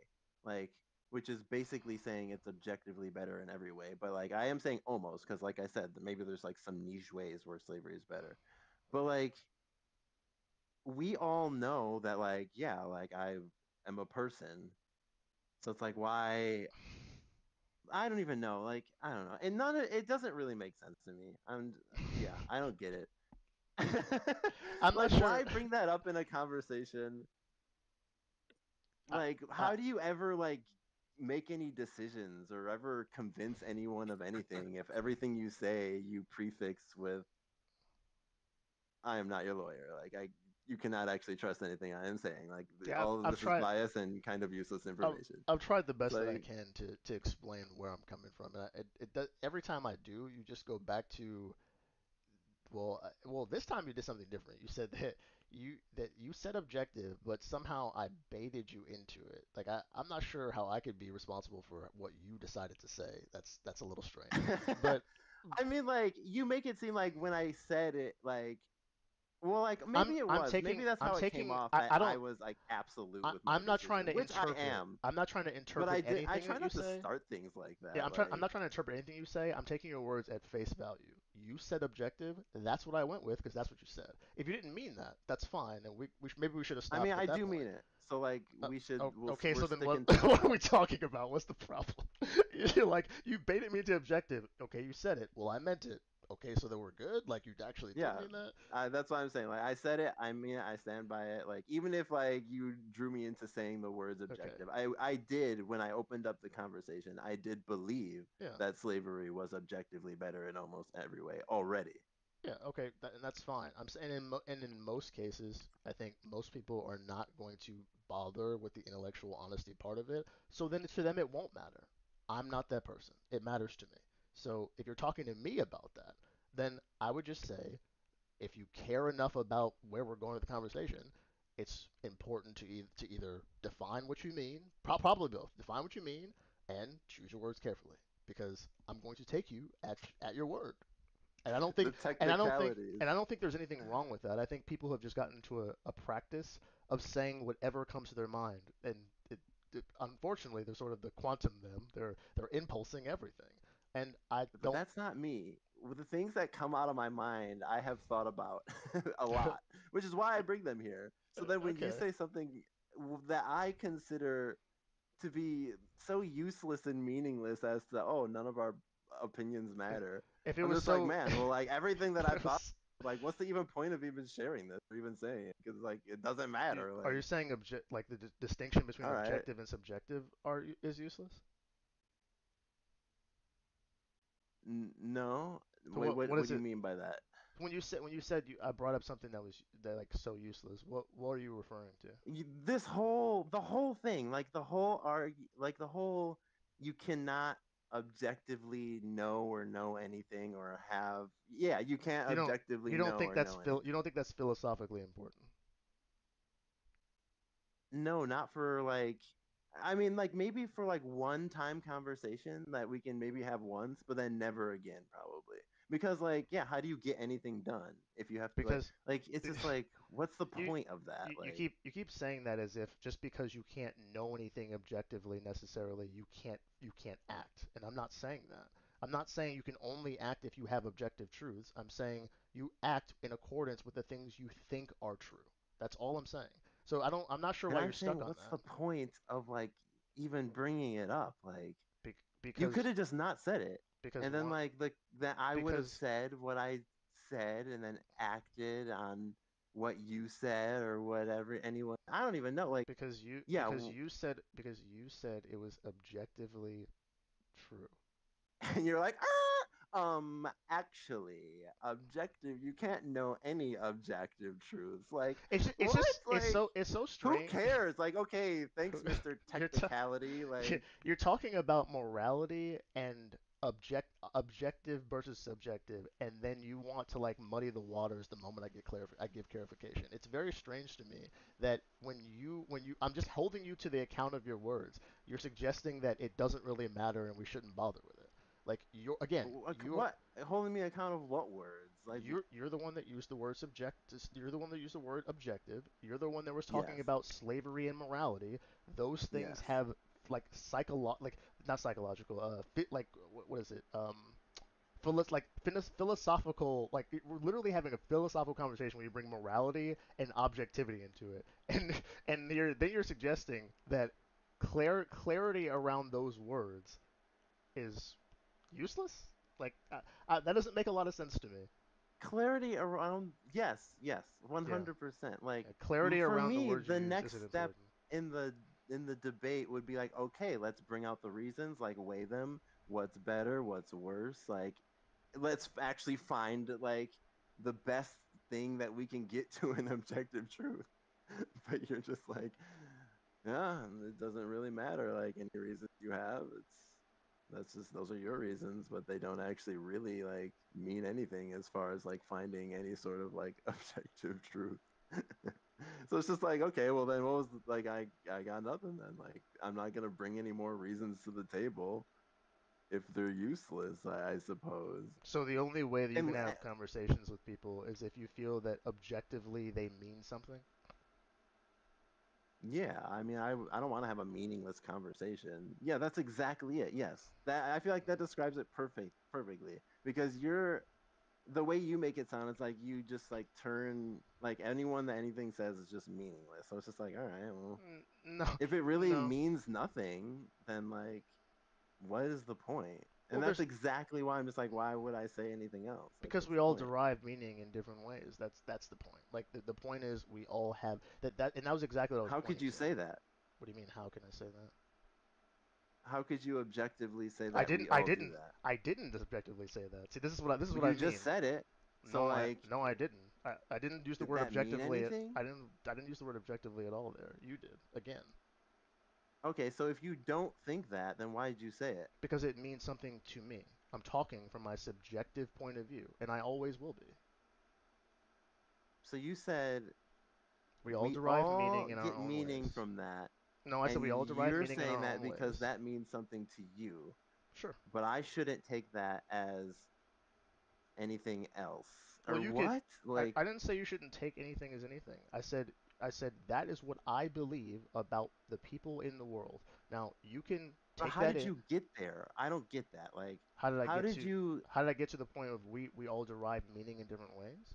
Like which is basically saying it's objectively better in every way. But like I am saying almost because like I said, maybe there's like some niche ways where slavery is better. But like we all know that like yeah like I am a person so it's like why I don't even know like I don't know and none of it doesn't really make sense to me I'm yeah I don't get it. I'm not Like sure. why bring that up in a conversation? I, Like I, how do you ever like make any decisions or ever convince anyone of anything if everything you say you prefix with I am not your lawyer. Like I you cannot actually trust anything I am saying. Like yeah, all of I've this is tried. bias and kind of useless I've, information. I've tried the It's best that I like can to explain where I'm coming from, and it does, every time I do, you just go back to well, this time you did something different. You said that you said objective, but somehow I baited you into it. Like I'm not sure how I could be responsible for what you decided to say. That's a little strange. But I mean like you make it seem like when I said it like well like maybe it was. Maybe that's I'm how it came taking off that I I don't was like absolute with my I'm not trying decision, to which I interpret. am. I'm not trying to But interpret I anything try that you not to say. start things like Yeah, that. I'm Like not trying to interpret anything you say. I'm taking your words at face value. You said objective. That's what I went with because that's what you said. If you didn't mean that, that's fine, and maybe we should have I mean stopped at I that do mean point. it. So like Okay, we're so then what sticking to what that. are we talking about? What's the problem? You're like you baited me into objective. Okay, you said it. Well, I meant it. Okay, so then we're good. Like you actually did Yeah, mean that. that's what I'm saying. Like I said it, I mean it, I stand by it. Like even if like you drew me into saying the words Okay. objective, I did when I opened up the conversation, I did believe Yeah. that slavery was objectively better in almost every way already. Yeah, okay, and that's fine. I'm saying and in most cases, I think most people are not going to bother with the intellectual honesty part of it. So then to them it won't matter. I'm not that person. It matters to me. So if you're talking to me about that, then I would just say if you care enough about where we're going with the conversation, it's important to either define what you mean, probably both, define what you mean, and choose your words carefully because I'm going to take you at your word. And I don't The think, technicalities. and I don't think there's anything wrong with that. I think people have just gotten into a practice of saying whatever comes to their mind, and unfortunately, they're sort of the quantum them. They're impulsing everything, and I But don't. that's not me. With the things that come out of my mind, I have thought about a lot, which is why I bring them here. So then when you Okay, say something that I consider to be so useless and meaningless as to oh none of our opinions matter. if it I'm was just like so, man, well like everything that if I've it thought was, like what's the even point of even sharing this or even saying it because like it doesn't matter are you like saying like the distinction between all right objective and subjective is useless? no So wait what what is do you it? mean by that When you said I brought up something that like so useless, what are you referring to? this whole the whole thing like the whole argue like the whole you cannot objectively know anything or have yeah you can't You don't objectively you don't think know anything. you don't think that's philosophically important? No, not for like I mean like maybe for like one time conversation that we can maybe have once, but then never again probably. Because like yeah, how do you get anything done if you have to Because like it's just like what's the you point of that? Like you keep saying that as if just because you can't know anything objectively necessarily you can't act. And I'm not saying that. I'm not saying you can only act if you have objective truths. I'm saying you act in accordance with the things you think are true. That's all I'm saying. So I'm not sure And why you're I'm stuck saying, on what's that. the point of like even bringing it up? Like, you could Because have just not said it, and then one like that I would have because said what I said, and then acted on what you said or whatever. Anyone, I don't even know. Like, yeah, because you said it was objectively true. and you're like, actually, objective. You can't know any objective truths. Like, what? Like, It's so who strange. cares? Like, okay, thanks, Mr. you're t- Technicality. Like, you're talking about morality and objective versus subjective, and then you want to like muddy the waters the moment I give clarification. It's very strange to me that when you I'm just holding you to the account of your words. You're suggesting that it doesn't really matter and we shouldn't bother with it. Like what? Holding me account of what words? Like, you're the one that used the word subject. You're the one that used the word objective. You're the one that was talking yes, about slavery and morality. Those things yes. have like not psychological. Like what is it? Philosophical. Like we're literally having a philosophical conversation when you bring morality and objectivity into it, and you're suggesting that clarity around those words is useless. Like that doesn't make a lot of sense to me. Clarity around, yes, yes, Yeah. 100%. Like, Clarity for around the me, words you the use next isn't step important. in the debate would be like, okay, let's bring out the reasons, like weigh them, what's better, what's worse, like let's actually find like the best thing that we can get to an objective truth. But you're just like, yeah, it doesn't really matter. Like, any reasons you have, that's just, those are your reasons, but they don't actually really like mean anything as far as like finding any sort of like objective truth. So it's just like, okay, well then what was like, I got nothing then. Like, I'm not gonna bring any more reasons to the table if they're useless, I suppose. So the only way that you can And have conversations with people is if you feel that objectively they mean something. yeah, I mean, I don't want to have a meaningless conversation. Yeah, that's exactly it. Yes, that, I feel like that describes it perfectly, because you're, the way you make it sound, it's like you just like turn, like anyone that anything says is just meaningless. So it's just like, all right, well, No, if it really no. means nothing, then like, what is the point? Well, And that's there's exactly why I'm just like, why would I say anything else? Like, because what's we the all point? derive meaning in different ways. That's the point. Like the point is we all have and that was exactly what I was How could pointing you to. say that? What do you mean? How can I say that? How could you objectively say I that didn't. we I all do didn't. that? I didn't objectively say that. See, this is Well, what I you just mean. said it. So like, No, I didn't. I didn't use the did word that mean objectively. anything? I didn't use the word objectively at all there. You did again Okay, so if you don't think that, then why did you say it? because it means something to me. I'm talking from my subjective point of view, and I always will be. So you said We all we derive all meaning in our get own meaning ways. from that, No, I said and we all derive you're meaning in saying our that own because ways. that means something to you, Sure. but I shouldn't take that as anything else. Well, Or you could. what? Like, I didn't say you shouldn't take anything as anything. I said that is what I believe about the people in the world. Now you can but take how that did in. you get there? I don't get that. Like, How did I how get did to you, the point of we all derive meaning in different ways?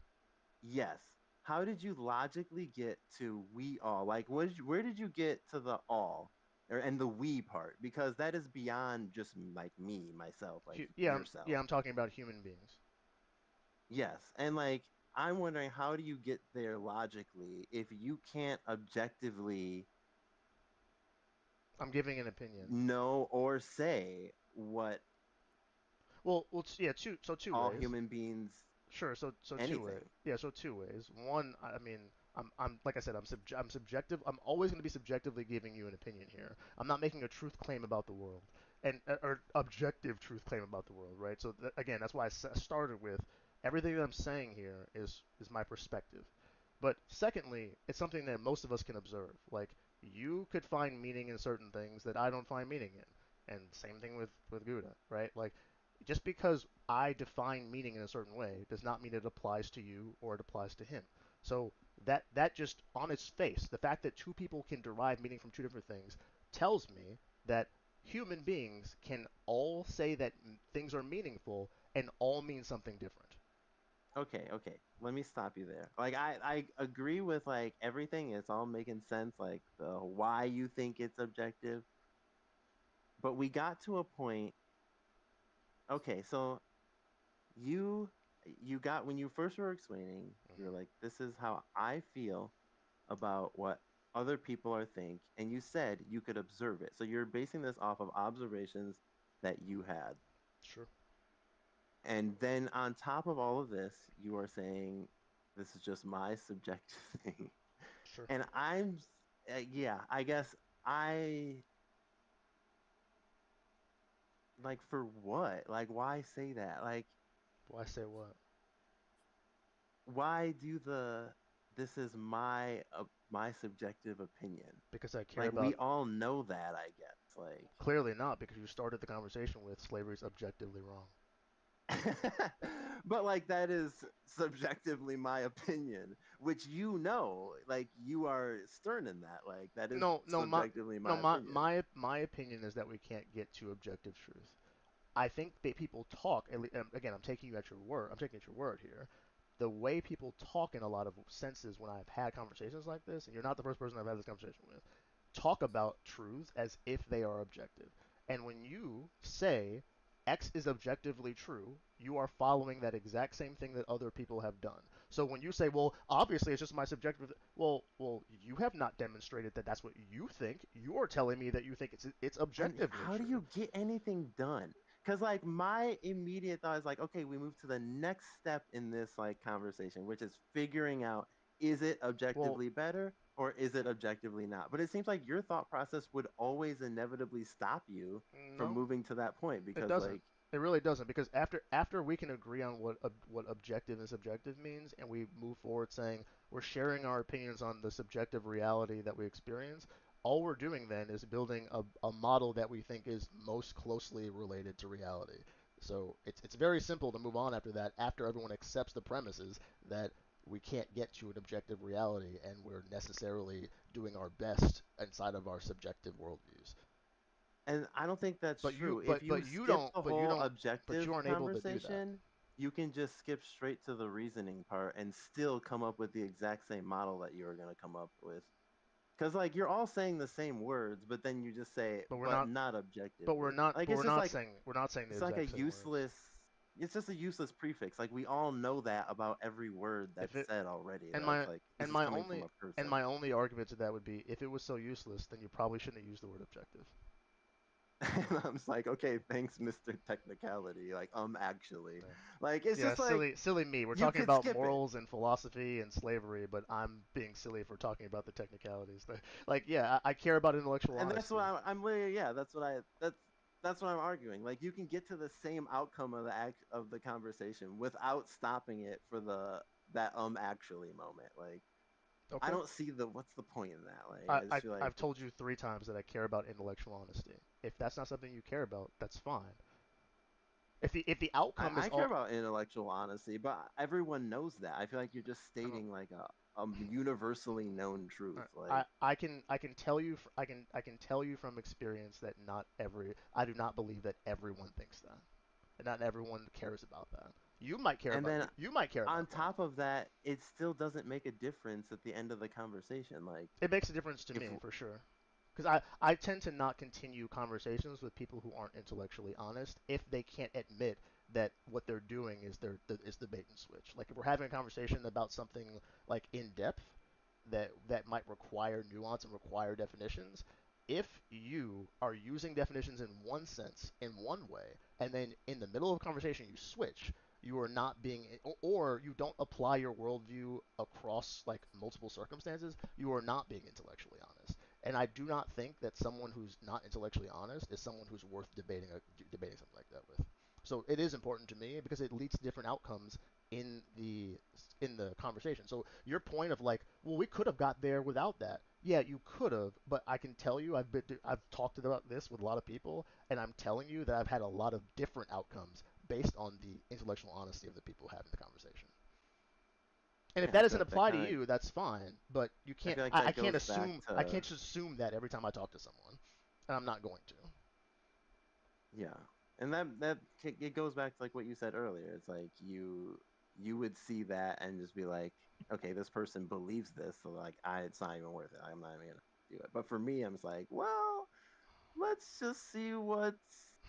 yes, how did you logically get to we all? Like, where did you get to the all? Or, and the we part? Because that is beyond just like me, myself, like Yeah, yourself. I'm talking about human beings. Yes. And like, I'm wondering, how do you get there logically if you can't objectively I'm giving an opinion. know or say what Yeah, two all ways. human beings, Sure. Two ways. anything? Yeah. So two ways. One, I mean, I'm like I said, I'm subjective. I'm always going to be subjectively giving you an opinion here. I'm not making a truth claim about the world and or objective truth claim about the world, right? So again, that's why started with everything that I'm saying here is my perspective. But secondly, it's something that most of us can observe. Like you could find meaning in certain things that I don't find meaning in, and same thing with Gouda, right? Like just because I define meaning in a certain way does not mean it applies to you or it applies to him. So that just on its face, the fact that two people can derive meaning from two different things tells me that human beings can all say that things are meaningful and all mean something different. okay. Let me stop you there. Like I agree with like everything. It's all making sense, like the why you think it's objective. But we got to a point. Okay, so you you got when you first were explaining, you're Hmm. like, this is how I feel about what other people are think, and you said you could observe it. So you're basing this off of observations that you had. Sure. And then on top of all of this, you are saying this is just my subjective thing. Sure. And yeah, I guess I like for what? Like, why say that? Like, Why say what? why do this is my subjective opinion? Because I care Like, we about. all know that, I guess. Like, Clearly not, because you started the conversation with slavery's objectively wrong. but like that is subjectively my opinion, which like you are stern in that. Like that is No, no, my subjectively no, my my opinion. my my opinion is that we can't get to objective truth. I think that people talk. Again, I'm taking you at your word. I'm taking at your word here. The way people talk in a lot of senses when I've had conversations like this, and you're not the first person I've had this conversation with, talk about truths as if they are objective. And when you say X is objectively true, you are following that exact same thing that other people have done. So when you say, "Well, obviously it's just my subjective," well, you have not demonstrated that that's what you think. You're telling me that you think it's And objectively how do true. you get anything done? Because like my immediate thought is like, okay, we move to the next step in this like conversation, which is figuring out, is it Well, objectively better or is it objectively not? But it seems like your thought process would always inevitably stop you from no, moving to that point it because doesn't. like It really doesn't, because after we can agree on what objective and subjective means, and we move forward saying we're sharing our opinions on the subjective reality that we experience, all we're doing then is building a model that we think is most closely related to reality. So it's very simple to move on after that, after everyone accepts the premises that we can't get to an objective reality and we're necessarily doing our best inside of our subjective worldviews. and I don't think that's But you true. If but you but you skip don't the but you whole don't but you objective aren't able to do that. conversation, you can just skip straight to the reasoning part and still come up with the exact same model that you were going to come up with. Because like you're all saying the same words, but then you just say, But we're but not not but we're objectively. not Like but it's we're just not like saying we're not saying the it's like a exact same words. useless. It's just a useless prefix. Like we all know that about every word If that's it said already. and That's my like this and is my coming from only a and my person. only argument to that would be, if it was so useless, then you probably shouldn't have used the word objective. And I'm just like, okay, thanks, Mr. Technicality. Like, actually, Yeah. like it's Yeah, just like silly me. We're you talking could about skip it. morals and philosophy and slavery, but I'm being silly for talking about the technicalities. Like, yeah, I care about intellectual And that's what honesty. I'm literally, yeah, that's what I'm arguing. Like you can get to the same outcome of the conversation without stopping it for the that actually moment. Like I Okay. don't see the what's the point in that. Like I just feel like I've told you 3 times that I care about intellectual honesty. If that's not something you care about, that's fine. If the outcome is I care all, about intellectual honesty, but everyone knows that. I feel like you're just I don't. stating like a universally known truth. Like I can tell you I can tell you from experience that not every I do not believe that everyone thinks that, and not everyone cares about that. You might care and about then you might care on about that. top of that, it still doesn't make a difference at the end of the conversation. Like It makes a difference to if me for sure. Because I tend to not continue conversations with people who aren't intellectually honest if they can't admit that what they're doing is the bait and switch. Like if we're having a conversation about something like in depth that might require nuance and require definitions, if you are using definitions in one sense in one way and then in the middle of a conversation you switch, you are not being, or you don't apply your worldview across like multiple circumstances, you are not being intellectually honest. And I do not think that someone who's not intellectually honest is someone who's worth debating something like that with. So it is important to me because it leads to different outcomes in the in the conversation. So your point of like, well, we could have got there without that. Yeah, you could have, but I can tell you, I've talked about this with a lot of people, and I'm telling you that I've had a lot of different outcomes based on the intellectual honesty of the people having the conversation. And if yeah, I that feel doesn't like that apply to kind of you, that's fine. But you I can't. feel like I that can't goes back assume. I can't to just assume that every time I talk to someone, and I'm not going to. yeah. And it goes back to like what you said earlier. It's like you would see that and just be like, okay, this person believes this, so like, it's not even worth it. I'm not even gonna do it. But for me, I'm just like, well, let's just see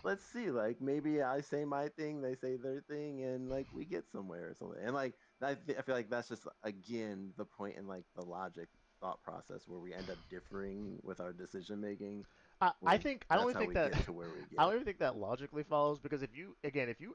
let's see. Like maybe I say my thing, they say their thing, and like we get somewhere or something. And like I feel like that's just again the point in like the logic thought process where we end up differing with our decision making. I Like think I don't that's even how think we that get to where we I don't get. even think that logically follows because if you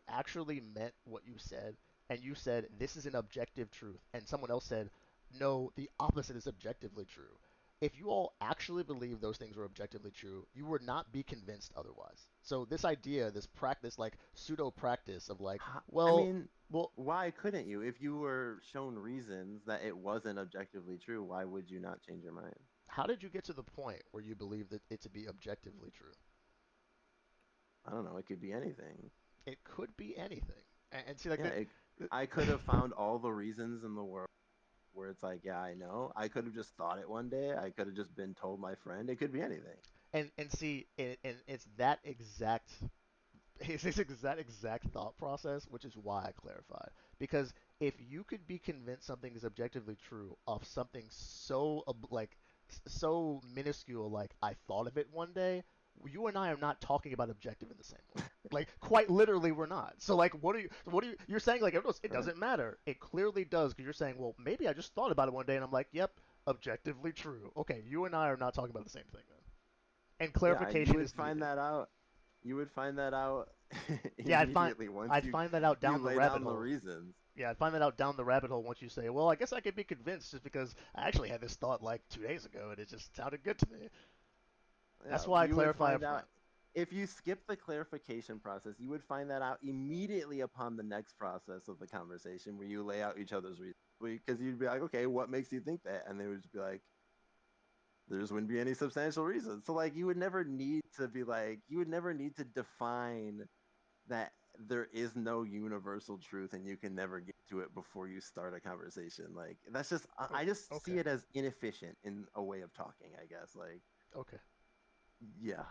actually meant what you said and you said this is an objective truth and someone else said no, the opposite is objectively true. If you all actually believe those things were objectively true, you would not be convinced otherwise. So this idea, this practice, like pseudo practice of like, I well, mean, well, why couldn't you? If you were shown reasons that it wasn't objectively true, why would you not change your mind? how did you get to the point where you believe that it to be objectively true? I don't know. It could be anything. It could be anything. And see, like Yeah, I could have found all the reasons in the world where it's like, yeah, I know. I could have just thought it one day. I could have just been told my friend. It could be anything. and see, and it's that exact it's that exact thought process, which is why I clarified. Because if you could be convinced something is objectively true of something so like so minuscule, like I thought of it one day, you and I are not talking about objective in the same way. Like quite literally, we're not. So like, you're saying like it Right. doesn't matter. It clearly does because you're saying, well, maybe I just thought about it one day and I'm like, yep, objectively true. Okay, you and I are not talking about the same thing then. And Yeah, you clarification would is find needed. that out. You would find that out Yeah, immediately once I'd find that out you down the lay rabbit down the hole. reasons. Yeah, I'd find that out down the rabbit hole once you say, well, I guess I could be convinced just because I actually had this thought like 2 days ago and it just sounded good to me. That's Yeah, why I you would clarify up find out front. if you skip the clarification process, you would find that out immediately upon the next process of the conversation where you lay out each other's reasons. Because you'd be like, okay, what makes you think that? And they would just be like, there just wouldn't be any substantial reason. So like you would never need to be like, you would never need to define that there is no universal truth and you can never get to it before you start a conversation. Like that's just Oh, I just see okay, it as inefficient in a way of talking, I guess. Like okay, yeah,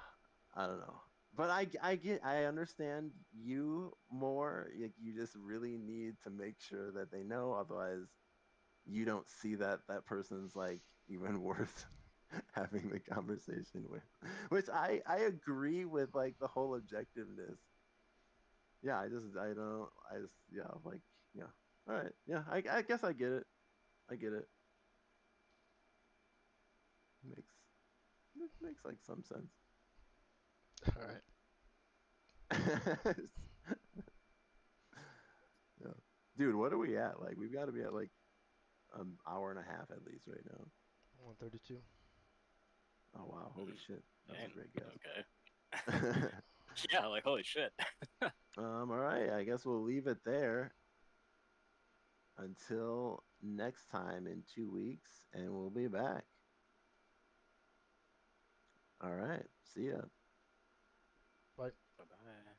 I don't know. But I understand you more. Like you just really need to make sure that they know, otherwise you don't see that that person's like even worth having the conversation with. Which I agree with like the whole objectiveness. Yeah, I don't I just yeah, like yeah. All right. Yeah, I guess I get it. I get it. Makes it makes like some sense. all right. Yeah. Dude, what are we at? Like we've got to be at like an hour and a half at least right now. 132. Oh wow, holy shit. That was a Dang. great guess. Okay. Yeah, like holy shit. All right, I guess we'll leave it there until next time in 2 weeks and we'll be back. All right. See ya. Bye. Bye bye.